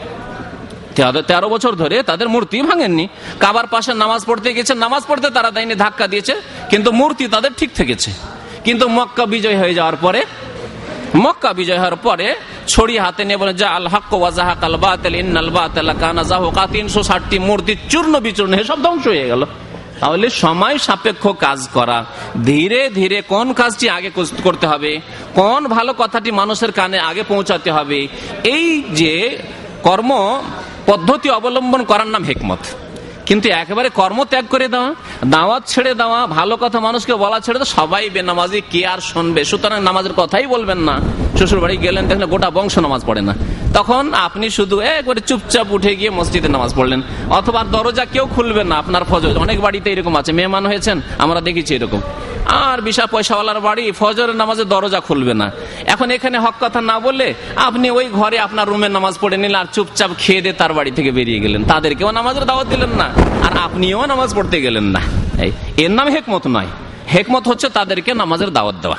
13 বছর ধরে তাদের মূর্তি ভাঙেননি। কাবার পাশে নামাজ পড়তে গেছে, নামাজ পড়তে তারা দেয়নি, ধাক্কা দিয়েছে, কিন্তু মূর্তি তাদের ঠিক থেকেছে। কিন্তু মক্কা বিজয় হয়ে যাওয়ার পরে ছড়ি হাতে নিয়ে বলে যা আল হক ওয়া যাহাকাল বাতিল ইন্নাল বাতিলা কানা যাহুকা, 360টি মূর্তি চূর্ণ বিচূর্ণ হয়ে সব ধ্বংস হয়ে গেল। তাহলে সময় সাপেক্ষ কাজ করা, ধীরে ধীরে কোন কাজটি আগে করতে হবে, কোন ভালো কথাটি মানুষের কানে আগে পৌঁছাতে হবে, এই যে কর্ম পদ্ধতি অবলম্বন করার নাম হিকমত। কিন্তু একেবারে কর্ম ত্যাগ করে দেওয়া, দাওয়াত ছেড়ে দেওয়া, ভালো কথা মানুষকে বলা ছেড়ে দেওয়া, সবাই বেনামাজি, কে আর শুনবে, সুতরাং নামাজের কথাই বলবেন না। শ্বশুর বাড়ি গেলেন, দেখলেন গোটা বংশ নামাজ পড়ে না, তখন আপনি শুধু একবারে চুপচাপ উঠে গিয়ে মসজিদে নামাজ পড়লেন, অথবা দরজা কেউ খুলবেন না আপনার ফজর। অনেক বাড়িতে এরকম আছে, মেহমান হয়েছেন, আমরা দেখেছি এরকম। আর বিশাল পয়সাওয়ালার বাড়ি, ফজরের নামাজে দরজা খুলবে না। এখন এখানে হক কথা না বললে আপনি ওই ঘরে আপনার রুমে নামাজ পড়ে নিলেন, আর চুপচাপ খেয়ে দিয়ে তার বাড়ি থেকে বেরিয়ে গেলেন, তাদেরকেও নামাজের দাওয়াত দিলেন না, আর আপনিও নামাজ পড়তে গেলেন না। এর নাম হেকমত নয়। হেকমত হচ্ছে তাদেরকে নামাজের দাওয়াত দেওয়া,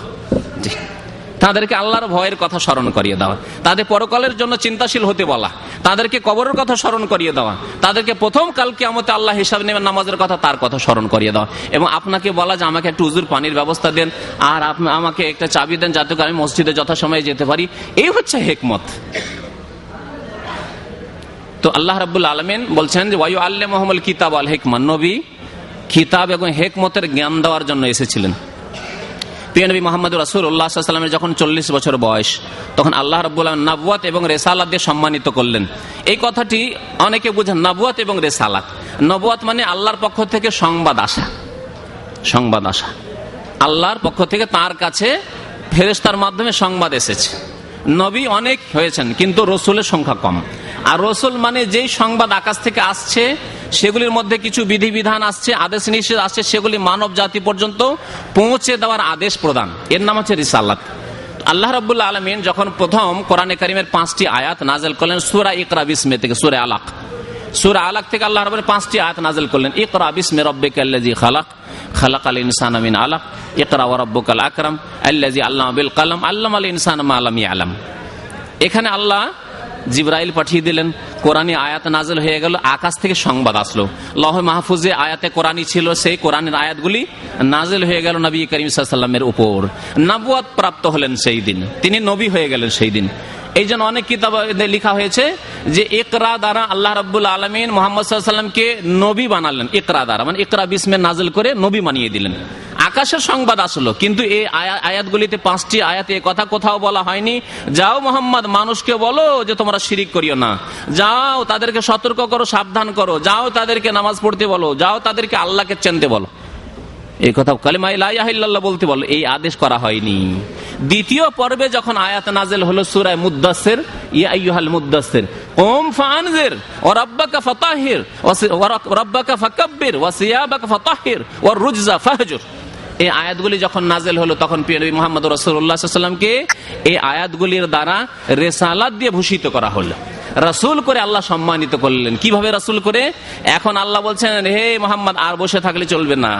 তাদেরকে আল্লাহর ভয়ের কথা স্মরণ করিয়ে দেওয়া, তাদের পরকালের জন্য চিন্তাশীল হতে বলা, তাদেরকে কবরের কথা স্মরণ করিয়ে দেওয়া, তাদেরকে প্রথম কাল কিয়ামতে আল্লাহ হিসাব নেবেন নামাজের কথা, তার কথা স্মরণ করিয়ে দেওয়া, এবং আপনাকে বলা যে আমাকে একটু উজুর পানির ব্যবস্থা দেন, আর আমাকে একটা চাবি দেন যাতে আমি মসজিদে যথাসময়ে যেতে পারি। এই হচ্ছে হিকমত। তো আল্লাহ রাব্বুল আলামিন বলছেন যে ওয়ায়ুআল্লিমুহুল কিতাব ওয়াল হিকমা, নবী কিতাব এবং হিকমতের জ্ঞান দেওয়ার জন্য এসেছিলেন। প্রিয় নবী মুহাম্মদুর রাসূলুল্লাহ সাল্লাল্লাহু আলাইহি ওয়াসাল্লামের যখন 40 বছর বয়স, তখন আল্লাহ রাব্বুল আলামিন নবুয়ত এবং রিসালাত দিয়ে সম্মানিত করলেন। এই কথাটি অনেকে বুঝেন, নবুয়ত এবং রিসালাত। নবুয়ত মানে আল্লাহর পক্ষ থেকে সংবাদ আসা, আল্লাহর পক্ষ থেকে তার কাছে ফেরেশতার মাধ্যমে সংবাদ এসেছে। নবী অনেক হয়েছেন কিন্তু রসুলের সংখ্যা কম। আর রসুল মানে যেই সংবাদ আকাশ থেকে আসছে সেগুলির মধ্যে কিছু বিধিবিধান আসছে, আদেশ নিষেধ আসছে, সেগুলি মানব জাতি পর্যন্ত পৌঁছে দেওয়ার আদেশ প্রদান, এর নাম হচ্ছে রিসালাত। আল্লাহ রাব্বুল আলামিন যখন প্রথম কোরআনে কারীমের 5টি আয়াত নাযিল করলেন সূরা ইকরা বিসমি থেকে, সূরা আলাক, সূরা আলাক থেকে আল্লাহ রাব্বুল 5টি আয়াত নাযিল করলেন। ইকরা বিসমি রাব্বিকাল্লাযী খালাক, খালাকাল ইনসানা মিন আলাক, ইকরা ওয়া রাব্বুকাল আকরাম আল্লাযী আল্লামা বিল কলম, আল্লামাল ইনসানা মা লাম ইয়ালাম। এখানে আল্লাহ জিবরাইল পাঠিয়ে দিলেন, কোরআনী আয়াত নাযিল হয়ে গেল, আকাশ থেকে সংবাদ আসলো, লৌহ মাহফুজে আয়াতে কোরআনী ছিল, সেই কোরআনের আয়াতগুলি নাযিল হয়ে গেল নবী করিম সাল্লাল্লাহু আলাইহি ওয়াসাল্লামের উপর। নবুয়ত প্রাপ্ত হলেন সেই দিন, তিনি নবী হয়ে গেলেন সেই দিন। এই জন্য অনেক কিতাবে লেখা হয়েছে যে ইকরা দ্বারা আল্লাহ রাব্বুল আলামিন মুহাম্মদ সাল্লাল্লাহু আলাইহি ওয়াসাল্লামকে নবী বানালেন। ইকরা দ্বারা মানে ইকরা বিসমে নাযিল করে নবী বানিয়ে দিলেন। আকাশের সংবাদ আসলো, কিন্তু এই আয়াতগুলিতে 5টি আয়াতে এই কথা কোথাও বলা হয়নি যাও মোহাম্মদ মানুষকে বলো যে তোমরা শিরিক করিও না, যাও তাদেরকে সতর্ক করো, সাবধান করো, যাও তাদেরকে নামাজ পড়তে বলো, যাও তাদেরকে আল্লাহকে চিনতে বলো, এই কথা কালিমা লা ইলাহা ইল্লাল্লাহ বলতে বলো, এই আদেশ করা হয়নি। দ্বিতীয় পর্বে যখন আয়াত নাযিল হলো সূরা মুদ্দাসসির, ইয়া আইয়ুহাল মুদ্দাসসির কুম ফাআনজির ওয়া রাব্বাকা ফাতাহির ওয়া রাব্বাকা ফাকাব্বির ওয়া সিয়াবাকা ফাতাহির ওয়া রুজজা ফাহজুর, এই আয়াতগুলি যখন নাযিল হলো তখন প্রিয় নবী মুহাম্মদ রাসূলুল্লাহ সাল্লাল্লাহু আলাইহি ওয়াসাল্লামকে এই আয়াতগুলির দ্বারা রিসালাত দিয়ে ভূষিত করা হলো, রাসূল করে আল্লাহ সম্মানিত করলেন। কিভাবে রাসূল করে? এখন আল্লাহ বলছেন, হে মুহাম্মদ আর বসে থাকলে চলবে না,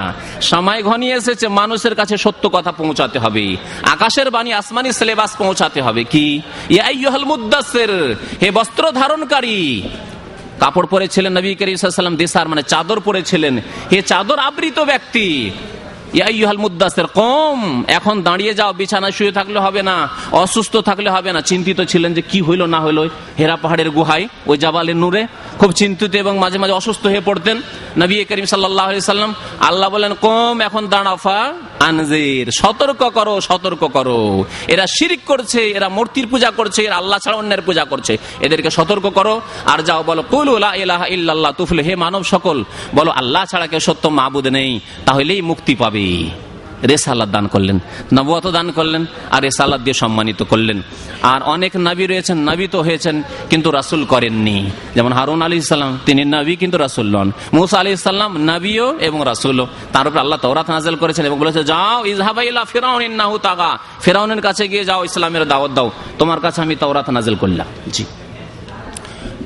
সময় ঘনিয়ে এসেছে, মানুষের কাছে সত্য কথা পৌঁছাতে হবে, আকাশের বাণী আসমানি সিলেবাস পৌঁছাতে হবে। কি? ইয়া আইয়ুহাল মুদ্দাসসির, হে বস্ত্র ধারণকারী, কাপড় পরেছিলেন নবী করিম সাল্লাল্লাহু আলাইহি ওয়াসাল্লাম, দেশার মানে চাদর পরেছিলেন, হে চাদর আবৃত ব্যক্তি, ইয়া আইয়ুহাল মুদ্দাসসির কুম, এখন দাঁড়িয়ে যাও, বিছানায় শুয়ে থাকলে হবে না, অসুস্থ থাকলে হবে না। চিন্তিত ছিলেন যে কি হইল না হইল হেরা পাহাড়ের গুহায় ওই জাবালে নূরে, খুব চিন্তিত এবং মাঝে মাঝে অসুস্থ হয়ে পড়তেন নবী করিম সাল্লাল্লাহু আলাইহি সাল্লাম। আল্লাহ বলেন কুম, এখন দাঁড়াও, ফা আনজির, সতর্ক করো, সতর্ক করো, এরা শিরক করছে, এরা মূর্তির পূজা করছে, এরা আল্লাহ ছাড়া অন্যের পূজা করছে, এদেরকে সতর্ক করো। আর যাও বলো কুলু লা ইলাহা ইল্লাল্লাহ তুফলিহু, হে মানব সকল বলো আল্লাহ ছাড়া কেউ সত্য মাবুদ নেই, তাহলেই মুক্তি পাবে। রিসালাত দান করলেন, নবুয়ত দান করলেন, আর রিসালাত দিয়ে সম্মানিত করলেন। আর অনেক নবী রয়েছেন, নবী তো হয়েছেন কিন্তু রাসূল করেননি, যেমন হারুন আলাইহিস সালাম, তিনি নবী কিন্তু রাসূল নন। মূসা আলাইহিস সালাম নবীও এবং রাসূলও, তার উপর আল্লাহ তাওরাত নাযিল করেছেন এবং বলেছে যাও ইযহাবা ইলা ফিরআউন ইন্নাহু তাগা, ফিরআউনের কাছে গিয়ে যাও, ইসলামের দাওয়াত দাও, তোমার কাছে আমি তাওরাত নাযিল করলাম। জি,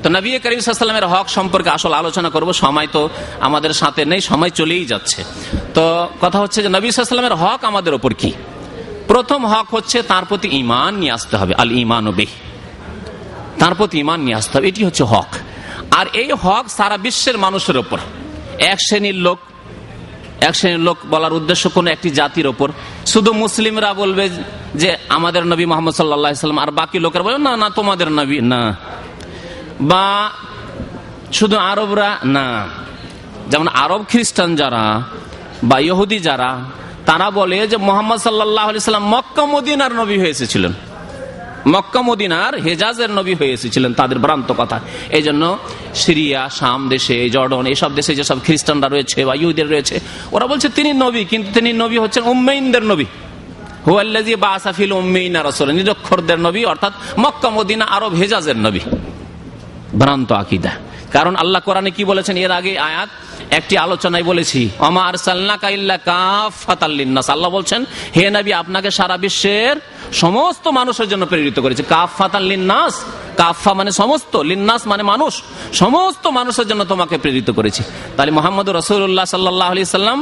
তো নবী করিম সাল্লাল্লাহু আলাইহি ওয়াসাল্লামের হক সম্পর্কে আসল আলোচনা করব, সময় তো আমাদের সাথে নেই, সময় চলেই যাচ্ছে। তো কথা হচ্ছে যে নবী সাল্লাল্লাহু আলাইহি ওয়াসাল্লামের হক আমাদের উপর কি? প্রথম হক হচ্ছে তার প্রতি ঈমান নিয়ে আসতে হবে, আল ঈমানু বিহি, তার প্রতি ঈমান নিয়ে আসতে হবে, এটি হচ্ছে হক। আর এই হক সারা বিশ্বের মানুষের উপর, এক শ্রেণীর লোক বলার উদ্দেশ্য কোন একটি জাতির ওপর, শুধু মুসলিমরা বলবে যে আমাদের নবী মুহাম্মদ সাল্লাল্লাহু আলাইহি ওয়াসাল্লাম, আর বাকি লোকেরা বলবে না না তোমাদের নবী না, বা শুধু আরবরা না। যেমন আরব খ্রিস্টান যারা বা ইহুদি যারা, তারা বলে যে মুহাম্মদ সাল্লাল্লাহু আলাইহি ওয়াসাল্লাম মক্কা মদিনার নবী হয়ে এসেছিলেন, মক্কা মদিনার হেজাজের নবী হয়ে এসেছিলেন, তাদের ভ্রান্ত কথা। এই জন্য সিরিয়া, শাম দেশে, জর্ডন, এইসব দেশে যেসব খ্রিস্টানরা রয়েছে বা ইহুদিরা রয়েছে, ওরা বলছে তিনি নবী, কিন্তু তিনি নবী হচ্ছেন উম্মাইনদের নবী, হুয়াল্লাযী বাআসা ফিল উম্মিয়িনা রাসূলান, নিরক্ষরদের নবী, অর্থাৎ মক্কা মদিনা আরব হেজাজের নবী। ভ্রান্ত আকীদা। কারণ আল্লাহ কোরআনে কি বলেছেন, এর আগে আয়াত একটি আলোচনায় বলেছি, ওমা আরসালনাকা ইল্লা কাফাতাল লিন্নাস, আল্লাহ বলছেন হে নবী আপনাকে সারা বিশ্বের সমস্ত মানুষের জন্য প্রেরিত করেছে। কাফাতাল লিন্নাস, কাফা মানে সমস্ত, লিন্নাস মানে মানুষ, সমস্ত মানুষের জন্য তোমাকে প্রেরিত করেছি। তাহলে মুহাম্মদুর রাসূলুল্লাহ সাল্লাল্লাহু আলাইহি সাল্লাম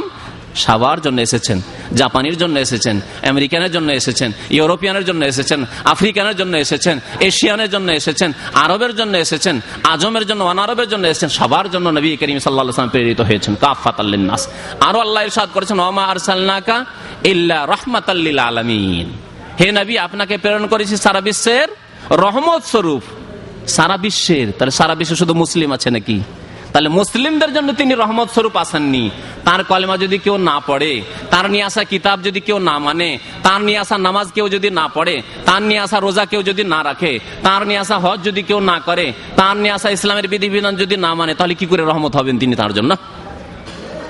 সবার জন্য এসেছেন, জাপানির জন্য এসেছেন, আমেরিকানের জন্য এসেছেন, ইউরোপিয়ানের জন্য এসেছেন, আফ্রিকানের জন্য এসেছেন, এশিয়ানের জন্য এসেছেন, আরবের জন্য এসেছেন, আজমের জন্য, অনারবের জন্য এসেছেন, সবার জন্য নবী করিম সাল্লাল্লাহু আলাইহি ওয়াসাল্লাম প্রেরিত হয়েছেন কাফাতাল লিন্নাস। আরো আল্লাহ ইরশাদ করেছেন ওমা আরসালনাকা ইল্লা রাহমাতাল লিল আলামিন, হে নবী আপনাকে প্রেরণ করেছি সারা বিশ্বের রহমত স্বরূপ, সারা বিশ্বের। তাহলে সারা বিশ্বে শুধু মুসলিম আছে নাকি? তাহলে মুসলিমদের জন্য তিনি রহমত স্বরূপ আসেননি। তার কলেমা যদি কেউ না পড়ে, তার নিয়ে আসা কিতাব যদি কেউ না মানে, তার নিয়ে আসা নামাজ কেউ যদি না পড়ে, তার নিয়ে আসা রোজা কেউ যদি না রাখে, তার নিয়ে আসা হজ যদি কেউ না করে, তার নিয়ে আসা ইসলামের বিধিবিধান যদি না মানে, তাহলে কি করে রহমত হবেন তিনি তার জন্য?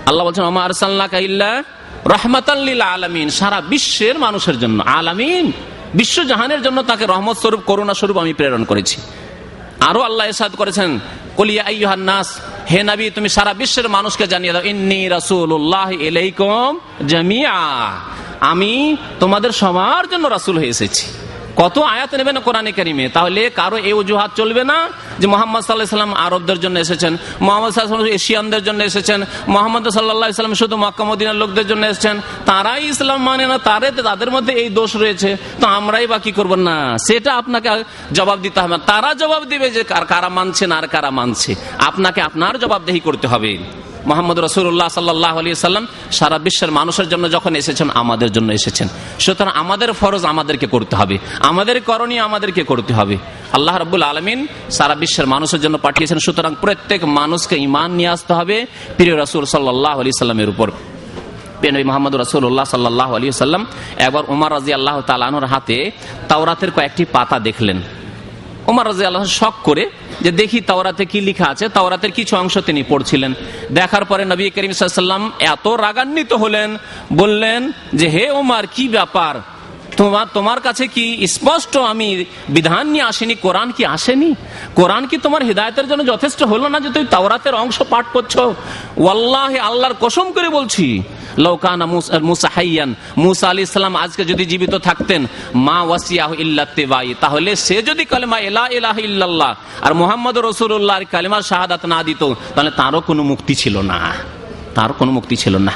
আল্লাহ বলছেন ওমা আরসালনাকা ইল্লা রাহমাতাল লিল আলামিন, সারা বিশ্বের মানুষের জন্য। আলামিন বিশ্ব জাহানের জন্য তাকে রহমত স্বরূপ, করুণা স্বরূপ আমি প্রেরণ করেছি। আরো আল্লাহ ইরশাদ করেছেন, কুল ইয়া আইয়ুহান নাস, হে নবী তুমি সারা বিশ্বের মানুষকে জানিয়ে দাও, ইন্নী রাসূলুল্লাহ ইলাইকুম জামিআ, আমি তোমাদের সবার জন্য রাসূল হয়ে এসেছি। কত আয়াত নেবেন কোরআনে কারিমে, তাহলে কারো এই অজুহাত চলবে না যে মুহাম্মদ সাল্লাল্লাহু আলাইহি সাল্লাম আরবদের জন্য এসেছেন, মুহাম্মদ সাল্লাল্লাহু আলাইহি সাল্লাম এশিয়ানদের জন্য এসেছেন, মুহাম্মদ সাল্লাল্লাহু আলাইহি সাল্লাম শুধু মক্কা মদিনার লোকদের জন্য এসেছেন, তারাই ইসলাম মানে না, তাদের মধ্যে এই দোষ রয়েছে, তো আমরাই বা কি করব? না, সেটা আপনাকে জবাব দিতে হবে। তারা জবাব দিবে যে কারা মানছে না আর কারা মানছে, আপনাকে আপনার জবাবদেহি করতে হবে। মুহাম্মদ রাসূলুল্লাহ সাল্লাল্লাহু আলাইহি সাল্লাম সারা বিশ্বের মানুষের জন্য যখন এসেছেন, আমাদের জন্য এসেছেন, সুতরাং আমাদের ফরজ আমাদেরকে করতে হবে, আমাদের করণীয় আমাদেরকে করতে হবে। আল্লাহ রাব্বুল আলামিন সারা বিশ্বের মানুষের জন্য পাঠিয়েছেন, সুতরাং প্রত্যেক মানুষকে ঈমান নিয়ে আসতে হবে প্রিয় রাসূল সাল্লাল্লাহু আলাইহি সাল্লামের উপর। প্রিয় নবী মুহাম্মদ রাসূলুল্লাহ সাল্লাল্লাহু আলাইহি সাল্লাম একবার ওমর রাদিয়াল্লাহু তাআলা আনহুর হাতে তাওরাতের কয়েকটি পাতা দেখলেন। ওমর রাদিয়াল্লাহু শক করে যে দেখি তাওরাতে কি লেখা আছে, তাওরাতের কিছু অংশ তিনি পড়ছিলেন। দেখার পরে নবী করিম সাল্লাল্লাহু আলাইহি ওয়াসাল্লাম এত রাগান্বিত হলেন, বললেন যে হে ওমর, কি ব্যাপার, তোমার কাছে কি স্পষ্ট আমি বিধান নিয়ে আসেনি, কোরআন কি আসেনি? কোরআন কি তোমার হিদায়াতের জন্য যথেষ্ট হলো না যে তুমি তাওরাতের অংশ পাঠ করছো? ওয়াল্লাহি, আল্লাহর কসম করে বলছি, লাউ কানা মুসা হাইয়ান, মুসা আলাইহিস সালাম আজকে যদি জীবিত থাকতেন, মা ওয়াসিয়াহু ইল্লা তিবাই, তাহলে সে যদি কালেমা লা ইলাহা ইল্লাল্লাহ আর মুহাম্মদুর রাসূলুল্লাহর কালেমা শাহাদাত না দিত, তাহলে তারও কোনো মুক্তি ছিল না, তার কোনো মুক্তি ছিল না।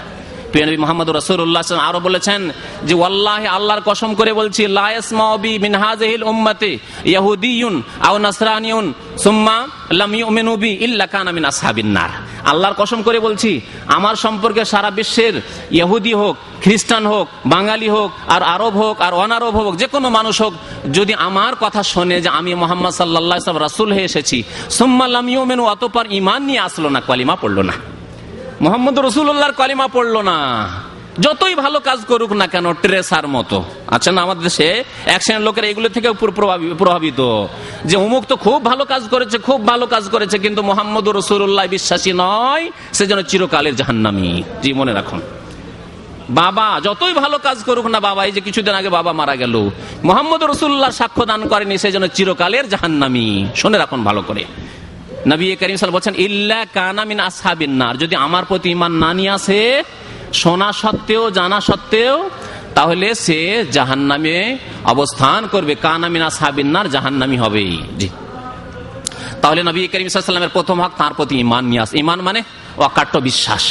প্রিয় নবী মুহাম্মদুর রাসূলুল্লাহ আরো বলেছেন যে ওয়াল্লাহি, আল্লাহর কসম করে বলছি, লা ইয়াসমাউ বি মিন হাযিহিল উম্মতি ইহুদিয়ুন আও নাসরানিয়ুন সুম্মা লাম ইউমিনু বি ইল্লা কানা মিন আসহাবিন নার। আল্লাহর কসম করে বলছি, আমার সম্পর্কে সারা বিশ্বের ইহুদি হোক, খ্রিস্টান হোক, বাঙালি হোক, আর আরব হোক আর অনারব হোক, যে কোনো মানুষ হোক, যদি আমার কথা শোনে যে আমি মুহাম্মদ সাল্লাল্লাহু আলাইহি ওয়াসাল্লাম রাসূল হয়ে এসেছি, সুম্মা লাম ইউমিনু, অতঃপর ঈমান নিয়ে আসলো না, কালিমা পড়লো না, মুহাম্মদ রাসূলুল্লাহর কালিমা পড়লো না, যতই ভালো কাজ করুক না কেন, ট্রেসার মতো আছে না আমাদের দেশে, এক শ্রেণীর লোকেরা এগুলো থেকে প্রভাবিত যে অমুক তো খুব ভালো কাজ করেছে, খুব ভালো কাজ করেছে, কিন্তু মুহাম্মদ রাসূলুল্লাহ বিশ্বাসী নয়, সেজন্য চিরকালের জাহান্নামী। জি, মনে রাখুন, বাবা যতই ভালো কাজ করুক না, বাবা এই যে কিছুদিন আগে বাবা মারা গেল, মুহাম্মদ রাসূলুল্লাহ সাক্ষ্য দান করেনি, সেজন্য চিরকালের জাহান্নামী। শুনে রাখুন ভালো করে, নবী করিম সাল্লাল্লাহু আলাইহি ওয়াসাল্লাম বলেন, ইল্লা কানা মিন আসহাবিন নার, যদি আমার প্রতি ঈমান না নিয়ে আসে, শোনা সত্ত্বেও জানা সত্ত্বেও, তাহলে সে জাহান্নামে অবস্থান করবে, কানা মিন আসহাবিন নার, জাহান্নামী হবে। জি, তাহলে নবী করিম সাল্লাল্লাহু আলাইহি ওয়াসাল্লামের প্রথম হক তার প্রতি ঈমান নিয়ে আসে। ঈমান মানে অকাট্য বিশ্বাস,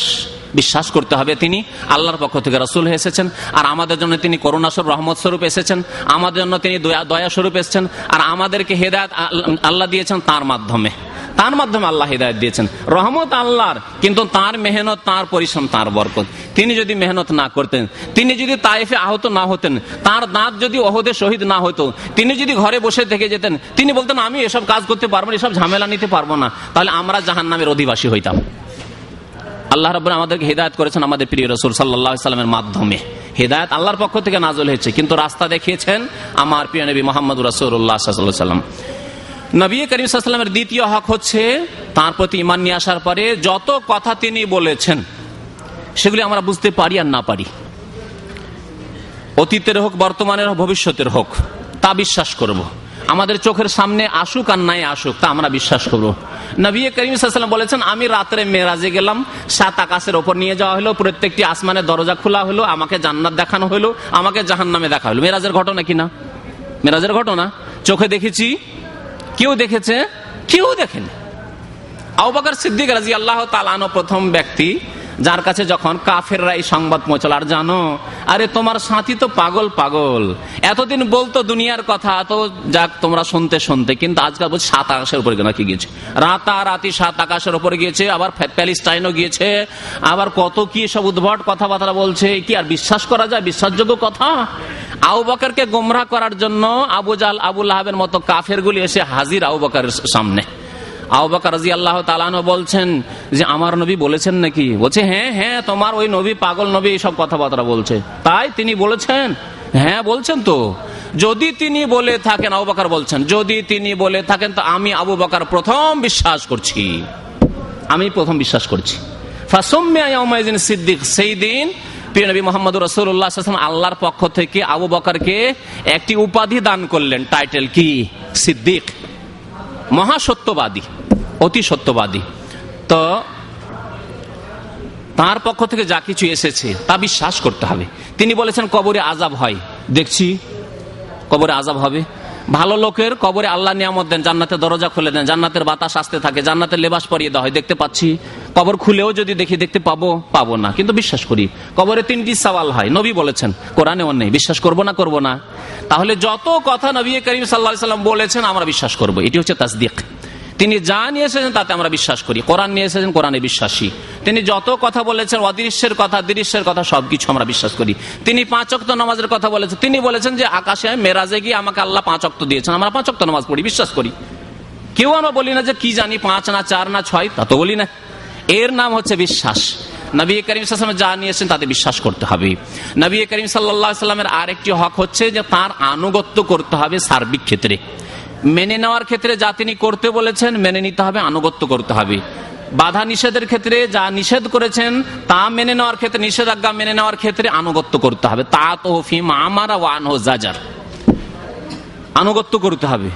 বিশ্বাস করতে হবে তিনি আল্লাহর পক্ষ থেকে রাসূল হয়ে এসেছেন, আর আমাদের জন্য তিনি করুণা স্বরূপ, রহমত স্বরূপ এসেছেন, আমাদের জন্য তিনি দয়া স্বরূপ এসেছেন, আর আমাদেরকে হেদায়েত আল্লাহ দিয়েছেন তার মাধ্যমে, তার মাধ্যমে আল্লাহ হিদায়াত দিয়েছেন। রহমত আল্লাহর, কিন্তু তার মেহনত, তার পরিশ্রম, তার বরকত। তিনি যদি মেহনত না করতেন, তিনি যদি তায়েফে আহত না হতেন, তার দাঁত যদি ওহদে শহীদ না হতো, তিনি যদি ঘরে বসে থেকে যেতেন, তিনি বলতেন আমি এসব কাজ করতে পারবো না, এসব ঝামেলা নিতে পারবো না, তাহলে আমরা জাহান্নামের অধিবাসী হইতাম। আল্লাহ রাব্বুল আমাদেরকে হিদায়াত করেছেন আমাদের প্রিয় রাসূল সাল্লাল্লাহু আলাইহি সাল্লামের মাধ্যমে। হিদায়াত আল্লাহর পক্ষ থেকে নাযিল হয়েছে, কিন্তু রাস্তা দেখিয়েছেন আমার প্রিয় নবী মুহাম্মদ রাসূলুল্লাহ সাল্লাল্লাহু আলাইহি সাল্লাম। নবী করিম সাল্লাল্লাহু আলাইহি সাল্লামের দ্বিতীয় হক হচ্ছে তার প্রতি ঈমান নিয়ে আসার পরে যত কথা তিনি বলেছেন সেগুলি আমরা বুঝতে পারি আর না পারি, অতীতের হোক, বর্তমানের হোক, ভবিষ্যতের হোক, তা বিশ্বাস করব। আমাদের চোখের সামনে আসুক আর নাই আসুক, তা আমরা বিশ্বাস করব। নবী করিম সাল্লাল্লাহু আলাইহি সাল্লাম বলেছেন, আমি রাত্রে মেরাজে গেলাম, 7 আকাশের ওপর নিয়ে যাওয়া হলো, প্রত্যেকটি আসমানের দরজা খোলা হলো, আমাকে জান্নাত দেখানো হলো, আমাকে জাহান্নামে দেখা হলো। মেরাজের ঘটনা কিনা? মেরাজের ঘটনা চোখে দেখেছি, কেউ দেখেছে, কেউ দেখেনি। আবু বকর সিদ্দিক রাদিয়াল্লাহু তাআলা আনহু প্রথম ব্যক্তি যার কাছে যখন কাফেররা এই সংবাদ পৌঁছাল, আর জানো, আরে তোমার সাথী তো পাগল পাগল, এতদিন বলতো দুনিয়ার কথা, তো যাক তোমরা শুনতে শুনতে, কিন্তু আজকাল বলছে 7 আকাশের উপরে নাকি গিয়েছে, রাতারাতি 7 আকাশের উপরে গিয়েছে, আবার প্যালেস্টাইনও গিয়েছে, আবার কত কি সব উদ্ভট কথাবার্তা বলছে, কি আর বিশ্বাস করা যায়? বিশ্বাসযোগ্য কথা? আবু বকরকে গোমরাহ করার জন্য আবু জাহল, আবু লাহাবের মতো কাফেরগুলি এসে হাজির আবু বকরের সামনে। আবু বকর রাদিয়াল্লাহু তাআলা আনহু বলছেন যে আমার নবী বলেছেন নাকি? বলছে হ্যাঁ হ্যাঁ, তোমার ওই নবী পাগল নবী এইসব কথাবার্তা বলছে। তাই তিনি বলেছেন? হ্যাঁ বলছেন তো। যদি তিনি বলে থাকেন, আবু বকর বলছেন, যদি তিনি বলে থাকেন তো আমি আবু বকর প্রথম বিশ্বাস করছি, আমি প্রথম বিশ্বাস করছি। ফাসুম্মিয়া ইয়াউমাইযিন সিদ্দিক, সেই দিন প্রিয় নবী মুহাম্মদুর রাসূলুল্লাহ সাল্লাল্লাহু আলাইহি ওয়াসাল্লাম আল্লাহর পক্ষ থেকে আবু বকরকে একটি উপাধি দান করলেন, টাইটেল কি? সিদ্দিক, মহাসত্যবাদী, অতি সত্যবাদী। তো তার পক্ষ থেকে যা কিছু এসেছে তা বিশ্বাস করতে হবে। তিনি বলেছেন কবরে আযাব হয়, দেখছি কবরে আযাব হবে। ভালো লোকের কবরে আল্লাহ নিয়ামত দেন, জান্নাতের দরজা খুলে দেন, জান্নাতের বাতাস আসতে থাকে, জান্নাতের লেবাস পরিয়ে দেওয়া হয়, দেখতে পাচ্ছি। কবর খুলেও যদি দেখি দেখতে পাবো না, কিন্তু বিশ্বাস করি। কবরে 3টি সওয়াল হয়, নবী বলেছেন, কোরআনেও নেই। বিশ্বাস করব না করব না? তাহলে যত কথা নবী করিম সাল্লাল্লাহু আলাইহি ওয়াসাল্লাম বলেছেন আমরা বিশ্বাস করব, এটি হচ্ছে তাসদীক। তিনি যা নিয়ে এসেছেন তাতে আমরা বিশ্বাস করি। কোরআন নিয়ে এসেছেন, কোরআনে বিশ্বাসী। তিনি যত কথা বলেছেন, অদৃশ্যের কথা, দৃশ্যের কথা, সবকিছু আমরা বিশ্বাস করি। তিনি 5 ওয়াক্ত নামাজের কথা বলেছেন। তিনি বলেছেন যে আকাশে মেরাজে গিয়ে আমাকে আল্লাহ 5 ওয়াক্ত দিয়েছেন, আমরা 5 ওয়াক্ত নামাজ পড়ি, বিশ্বাস করি। কেউ আমরা বলি না যে কি জানি 5 না 4 না 6, তা তো বলি না। এর নাম হচ্ছে বিশ্বাস। নবী করিম সাল্লাল্লাহু আলাইহি ওয়াসাল্লাম যা নিয়েছেন তাতে বিশ্বাস করতে হবে। নবী করিম সাল্লাল্লাহু আলাইহি ওয়াসাল্লামের আরেকটি হক হচ্ছে যে তার আনুগত্য করতে হবে সার্বিক ক্ষেত্রে। মেনে নেওয়ার ক্ষেত্রে যা তিনি করতে বলেছেন মেনে নিতে হবে, আনুগত্য করতে হবে। বাধা নিষেধের ক্ষেত্রে যা নিষেধ করেছেন তা মেনে নেওয়ার ক্ষেত্রে, নিষেধাজ্ঞা মেনে নেওয়ার ক্ষেত্রে আনুগত্য করতে হবে। তা তো ফিমা আমারা ওয়া আনহু জাজার, আনুগত্য করতে হবে,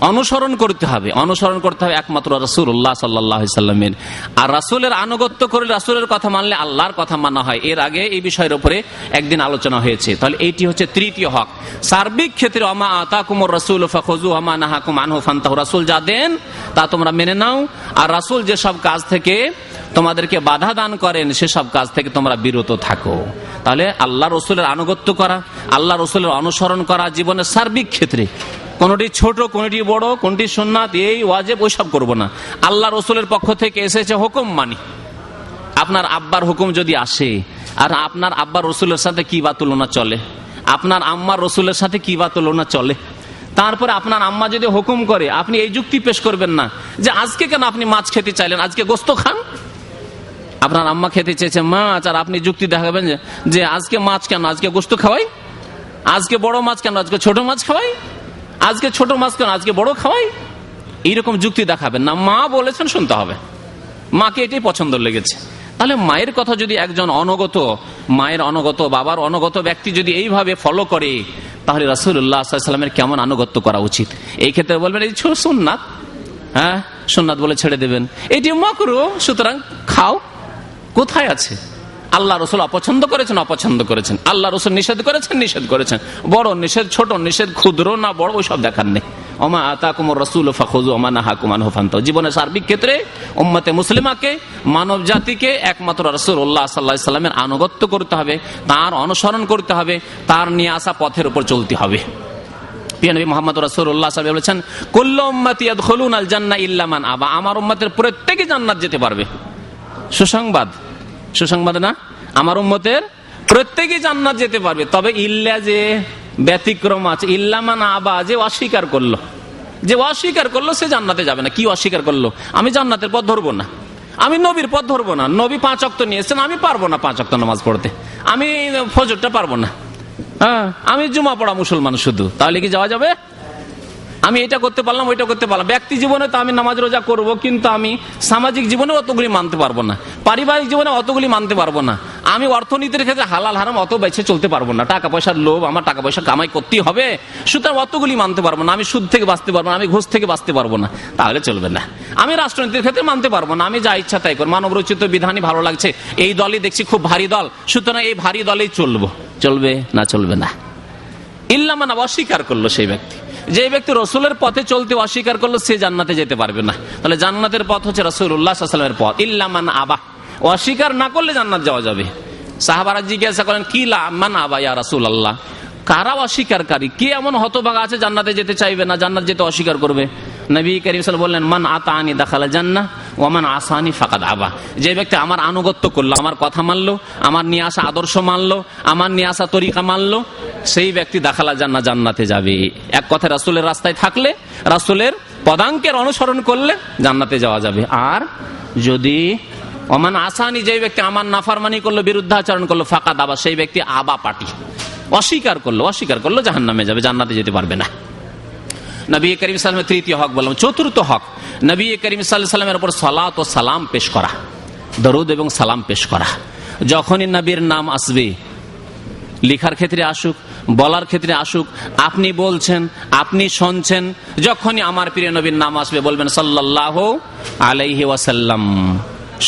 অনুসরণ করতে হবে। অনুসরণ করতে হবে একমাত্র রাসূলুল্লাহ সাল্লাল্লাহু আলাইহি সাল্লামের। আর রাসূলের আনুগত্য করে রাসূলের কথা মানলে আল্লাহর কথা মানা হয়। এর আগে এই বিষয়ের উপরে একদিন আলোচনা হয়েছে। তাহলে এইটি হচ্ছে তৃতীয় হক। সার্বিক ক্ষেত্রে ওমা আতাকুমুর রাসূলু ফাখুযু ওয়া মা নাহাকুম আনহু ফান্তাহু, রাসূল যা দেন তা তোমরা মেনে নাও, আর রাসূল যেসব কাজ থেকে তোমাদেরকে বাধা দান করেন সেসব কাজ থেকে তোমরা বিরত থাকো। তাহলে আল্লাহ রাসূলের আনুগত্য করা, আল্লাহ রাসূলের অনুসরণ করা জীবনের সার্বিক ক্ষেত্রে, কোনটি ছোট কোনটি বড়, কোনটি সুন্নাত, এই ওয়াজিব ওইসব করব না। আল্লাহ রাসূলের পক্ষ থেকে এসেছে হুকুম মানি। আপনার আব্বার হুকুম যদি আসে, আর আপনার আব্বার রাসূলের সাথে কি বা তুলনা চলে, আপনার আম্মার রাসূলের সাথে কি বা তুলনা চলে। তারপরে আপনার আম্মা যদি হুকুম করে, আপনি এই যুক্তি পেশ করবেন না যে আজকে কেন আপনি মাছ খেতে চাইলেন, আজকে গোশত খান। আপনার আম্মা খেতে চেয়েছে মাছ, আর আপনি যুক্তি দেখাবেন যে আজকে মাছ কেন, আজকে গোশত খাওয়াই, আজকে বড় মাছ কেন, আজকে ছোট মাছ খাওয়াই, আজকে ছোট মাছ কেন, আজকে বড় খাওয়াই। এইরকম যুক্তি দেখাবেন না। মা বলেছেন শুনতে হবে, মাকে এটাই পছন্দ লেগেছে। তাহলে মায়ের কথা যদি একজন অনগত, মায়ের অনগত, বাবার অনগত ব্যক্তি যদি এইভাবে ফলো করে, তাহলে রাসূলুল্লাহ সাল্লাল্লাহু আলাইহি ওয়াসাল্লামের কেমন আনুগত্য করা উচিত। এই ক্ষেত্রে বলবেন এই সুন্নাত, হ্যাঁ সুন্নাত বলে ছেড়ে দেবেন, এটি মাকরুহ, সুতরাং খাও। কোথায় আছে? আল্লাহ রাসূল অপছন্দ করেছেন, অপছন্দ করেছেন। আল্লাহ রাসূল নিষেধ করেছেন, নিষেধ করেছেন। বড় নিষেধ, ছোট নিষেধ, ক্ষুদ্র না বড়, ওইসব দেখার নেই। ওমা আতাকুমুর রাসূলু ফাখুযু ওয়া মা নাহাকুম আনহু ফান্তাহু। জীবনের সার্বিক ক্ষেত্রে উম্মতে মুসলিমাকে, মানব জাতিকে একমাত্র রাসূলুল্লাহ সাল্লাল্লাহু আলাইহি সাল্লামের আনুগত্য করতে হবে, তার অনুসরণ করতে হবে, তার নিয়ে আসা পথের উপর চলতে হবে। প্রিয় নবী মুহাম্মদ রাসূলুল্লাহ সাল্লাল্লাহু আলাইহি ওয়াসাল্লাম বলেছেন, কুল্লু উম্মতি ইয়াদখুলুনাল জান্নাহ ইল্লা মান আবা। আমার উম্মতের প্রত্যেকে জান্নাত যেতে পারবে। সুসংবাদ, সুসংবাদ না? আমার উম্মতের প্রত্যেকেই জান্নাত যেতে পারবে, তবে ইল্লা, যে ব্যতিক্রম আছে। ইল্লা মান আবা, যে অস্বীকার করলো, যে অস্বীকার করলো সে জান্নাতে যাবে না। কি অস্বীকার করলো? আমি জান্নাতের পথ ধরবো না, আমি নবীর পথ ধরবো না, নবী 5 ওয়াক্ত নিয়েছেন, আমি পারবো না 5 ওয়াক্ত নামাজ পড়তে, আমি ফজরটা পারবো না, হ্যাঁ আমি জুমা পড়া মুসলমান শুধু, তাহলে কি যাওয়া যাবে? আমি এটা করতে পারলাম, ওইটা করতে পারলাম। ব্যক্তি জীবনে তো আমি নামাজ রোজা করব, কিন্তু আমি সামাজিক জীবনে অতগুলি মানতে পারবো না, পারিবারিক জীবনে অতগুলি মানতে পারবো না, আমি অর্থনীতির ক্ষেত্রে হালাল হারাম অত বেছে চলতে পারবো না, টাকা পয়সার লোভ, আমার টাকা পয়সা কামাই করতেই হবে, সুতরাং অতগুলি মানতে পারবো না, আমি সুদ থেকে বাঁচতে পারবো না, আমি ঘুষ থেকে বাঁচতে পারবো না, তাহলে চলবে না। আমি রাষ্ট্রনীতির ক্ষেত্রে মানতে পারবো না, আমি যা ইচ্ছা তাই করবো, মানব রচিত বিধানই ভালো লাগছে, এই দলই দেখছি খুব ভারী দল, সুতরাং এই ভারী দলেই চলবো, চলবে না? চলবে না। ইল্লা মান আবা, অস্বীকার করলো সেই ব্যক্তি। যে ব্যক্তি রাসূলের পথে চলতে অস্বীকার করলো সে জান্নাতে যেতে পারবে না। তাহলে জান্নাতের পথ হচ্ছে রাসূলুল্লাহ সাল্লাল্লাহু আলাইহি ওয়াসাল্লামের পথ। ইল্লা মান আবা, অস্বীকার না করলে জান্নাত যাওয়া যাবে। সাহাবারা জিজ্ঞাসা করেন, কি লা মান আবা ইয়া রাসূলুল্লাহ, কারা অস্বীকারী, কে এমন হতভাগা আছে জান্নাতে যেতে চাইবে না, জান্নাত যেতে অস্বীকার করবে? নবী কারীম সাল্লাল্লাহু আলাইহি ওয়াসাল্লাম বললেন, মান আতানি দাখালা জান্নাহ ওয়া মান আসানি ফাকাদ আবা। যে ব্যক্তি আমার আনুগত্য করলো, আমার কথা মানলো, আমার নিয়ে আসা আদর্শ মানলো, আমার নিয়ে আসা তরিকা মানলো, সেই ব্যক্তি দাখালা জান্নাহ, জান্নাতে যাবে। এক কথা, রাসূলের রাস্তায় থাকলে, রাসূলের পদাঙ্কের অনুসরণ করলে জান্নাতে যাওয়া যাবে। আর যদি ওমান আসানি, যে ব্যক্তি আমার নাফরমানি করলো, বিরুদ্ধাচরণ করলো, ফাকাদ আবা, সেই ব্যক্তি আবা পার্টি, অস্বীকার করলো জাহান্নামে যাবে, জান্নাতে যেতে পারবে না। নবী করিম সাল্লাল্লাহু আলাইহি ওয়াসাল্লামের তৃতীয় হক বললাম। চতুর্থ হক, নবী করিম সাল্লাল্লাহু আলাইহি ওয়াসাল্লামের উপর সালাত ও সালাম পেশ করা, দরুদ এবং সালাম পেশ করা। যখনই নবীর নাম আসবে, লিখার ক্ষেত্রে আসুক, বলার ক্ষেত্রে আসুক, আপনি বলছেন, আপনি শুনছেন, যখনই আমার প্রিয় নবীর নাম আসবে বলবেন সাল্লাল্লাহু আলাইহি ওয়াসাল্লাম।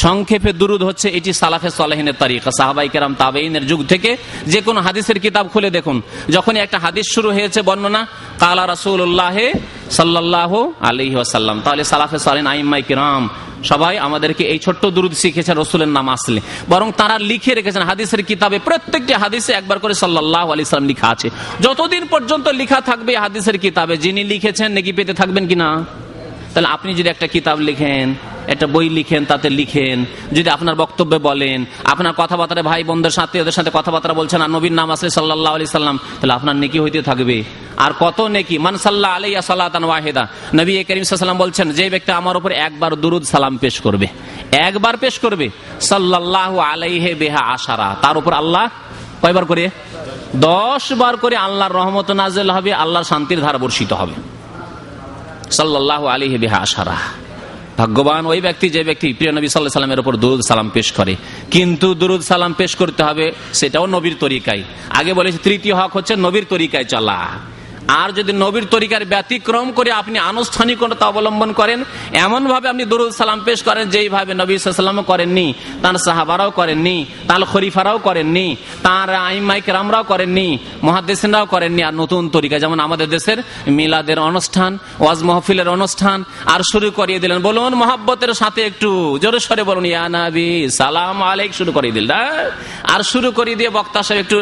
সংক্ষেপে দুরুদ হচ্ছে এটি সালাফে সালেহিনের তরিকা। সাহাবায়ে কেরাম, তাবেঈনের যুগ থেকে যে কোনো হাদিসের কিতাব খুলে দেখুন, যখনই একটা হাদিস শুরু হয়েছে বর্ণনা কালা রাসূলুল্লাহ সাল্লাল্লাহু আলাইহি ওয়াসাল্লাম, তাহলে সালাফে সালেহিন আইম্মায়ে কেরাম সবাই আমাদেরকে এই ছোট্ট দুরুদ শিখেছেন রসুলের নাম আসলে। বরং তারা লিখে রেখেছেন হাদিসের কিতাবে, প্রত্যেকটি হাদিসে একবার করে সাল্লাল্লাহু আলাইহি ওয়াসাল্লাম লেখা আছে। যতদিন পর্যন্ত লেখা থাকবে হাদিসের কিতাবে, যিনি লিখেছেন নেকি পেতে থাকবেন কিনা? তাহলে আপনি যদি একটা কিতাব লিখেন, একটা বই লিখেন, তাতে লিখেন, যদি আপনার বক্তব্যে বলেন, আপনার কথাবার্তা ভাই বোনদের সাথে ওদের সাথে কথাবার্তা বলছেন আর নবীর নাম আসলে সাল্লাল্লাহু আলাইহি সাল্লাম, তাহলে আপনার নেকি হইতে থাকবে। আর কত নেকি! মান সাল্লা আলাইয়া সালাতান ওয়াহিদা, নবী করিম সাল্লাল্লাহু আলাইহি ওয়াসাল্লাম বলছেন, যে ব্যক্তি আমার উপর একবার দুরুদ সালাম পেশ করবে, একবার পেশ করবে, সাল্লাল্লাহু আলাইহি বিহা আশারা, তার উপর আল্লাহ কয়বার করে? 10 বার করে আল্লাহর রহমত নাযিল হবে, আল্লাহর শান্তির ধারা বর্ষিত হবে। সাল্লাল্লাহু আলাইহি বিহা আশারা। ভাগ্যবান ওই ব্যক্তি যে ব্যক্তি প্রিয় নবী সাল্লাল্লাহু আলাইহি সাল্লামের উপর দুরুদ সালাম পেশ করে। কিন্তু দুরুদ সালাম পেশ করতে হবে সেটাও নবীর তরিকায়। আগে বলেছি তৃতীয় হক হচ্ছে নবীর তরিকায় চলা। আর যদি নবীর তরিকার ব্যতিক্রম করে আপনি আনুষ্ঠানিকতা অবলম্বন করেন, এমন ভাবে আপনি দুরুদ সালাম পেশ করেন যেইভাবে নবী সাল্লাল্লাহু আলাইহি ওয়াসাল্লাম করেননি, তার সাহাবারাও করেননি, তার খলিফারাও করেননি, তার আইম্মায়ে কেরামরাও করেননি, মুহাদ্দিসিনরাও করেননি, আর নতুন তরিকা যেমন আমাদের দেশের মিলাদের অনুষ্ঠান, ওয়াজ মাহফিলের অনুষ্ঠান আর শুরু করিয়ে দিলেন। বলুন মহব্বতের সাথে একটু জোরে সরে বলুন ইয়া নবী সালাম আলাইক, শুরু করিয়ে দিল। আর শুরু করিয়ে দিয়ে বক্তা সাহেব একটু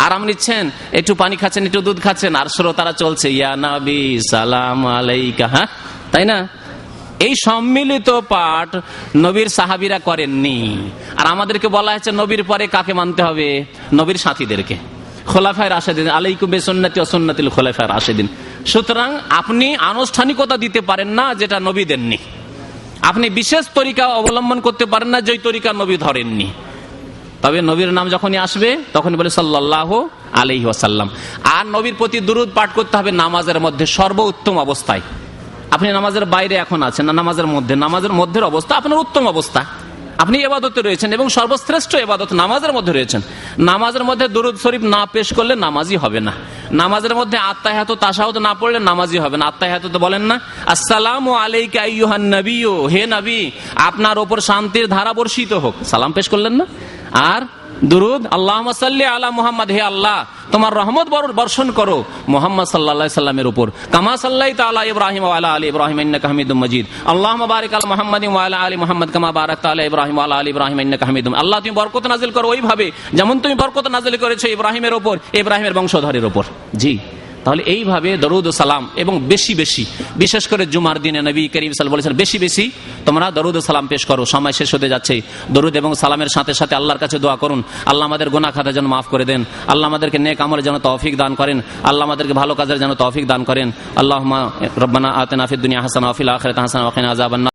আরাম নিচ্ছেন, একটু পানি খাচ্ছেন, একটু দুধ খাচ্ছেন, আর শ্রোতারা চলছে ইয়া নবী সালাম আলাইকা। হ্যাঁ, তাই না? এই সম্মিলিত পাঠ নবীর সাহাবীরা করেননি। আর আমাদেরকে বলা হয়েছে নবীর পরে কাকে মানতে হবে? নবীর সাথীদেরকে, খোলাফায়ে রাশেদিন, আলাইকুম বিসুন্নতি ওয়া সুন্নাতিল খোলাফায়ে রাশেদিন। সুতরাং আপনি আনুষ্ঠানিকতা দিতে পারেন না যেটা নবী দেননি, আপনি বিশেষ তরিকা অবলম্বন করতে পারেন না যেই তরিকা নবী ধরেননি। তবে নবীর নাম যখনই আসবে তখনই বলে সাল্লাল্লাহু আলাইহি ওয়াসাল্লাম। আর নবীর প্রতি দুরুদ পাঠ করতে হবে নামাজের মধ্যে সর্বোত্তম অবস্থায়। আপনি নামাজের বাইরে এখন আছেন না, নামাজের মধ্যে, নামাজের মধ্যের অবস্থা আপনার উত্তম অবস্থা, আপনি ইবাদতে রয়েছেন এবং সর্বশ্রেষ্ঠ ইবাদত নামাজের মধ্যে রয়েছেন। নামাজের মধ্যে দুরুদ শরীফ না পেশ করলে নামাজই হবে না। নামাজের মধ্যে আত্তাহিয়াত তাশাহুদ না পড়লে নামাজই হবে না। আত্তাহিয়াত তো বলেন না আসসালামু আলাইকা আইয়ুহান নবিয়্যু, হে নবী আপনার উপর শান্তির ধারা বর্ষিত হোক, সালাম পেশ করলেন না। আর দুরুদ আল্লাহুম্মা সাল্লি আলা মুহাম্মদ, হে আল্লাহ তোমার রহমত বর্ষণ করো মুহাম্মদ সাল্লাল্লাহু আলাইহি সাল্লামের উপর, কামা সাল্লাইতা আলা ইব্রাহিম ওয়া আলা আলি ইব্রাহিম ইন্নাকা হামিদুম মাজিদ, আল্লাহুম্মা বারিক আলা মুহাম্মাদিন ওয়া আলা আলি মুহাম্মদ কামা বারাকতা আলা ইব্রাহিম ওয়া আলা আলি ইব্রাহিম ইন্নাকা হামিদুম। আল্লাহ তুমি বরকত নাযিল করো ওইভাবে যেমন তুমি বরকত নাযিল করেছো ইব্রাহিমের উপর, ইব্রাহিমের বংশধরের উপর। জি, তাহলে এইভাবে দরুদ ও সালাম এবং বেশি বেশি, বিশেষ করে জুমার দিনে নবী করিম সাল্লাল্লাহু আলাইহি ওয়াসাল্লাম বলেছেন বেশি বেশি তোমরা দরুদ ও সালাম পেশ করো। সময় শেষ হতে যাচ্ছে। দরুদ এবং সালামের সাথে সাথে আল্লাহর কাছে দোয়া করুন, আল্লাহ আমাদের গুনাহ খাতা যেন মাফ করে দেন, আল্লাহ আমাদেরকে নেক আমলের যেন তৌফিক দান করেন, আল্লাহ আমাদেরকে ভালো কাজের যেন তৌফিক দান করেন। আল্লাহুম্মা রব্বানা আতিনা ফিদ দুনিয়া হাসানাহ ওয়া ফিল আখিরাতি হাসানাহ ওয়া কিনা আযাবান্নার।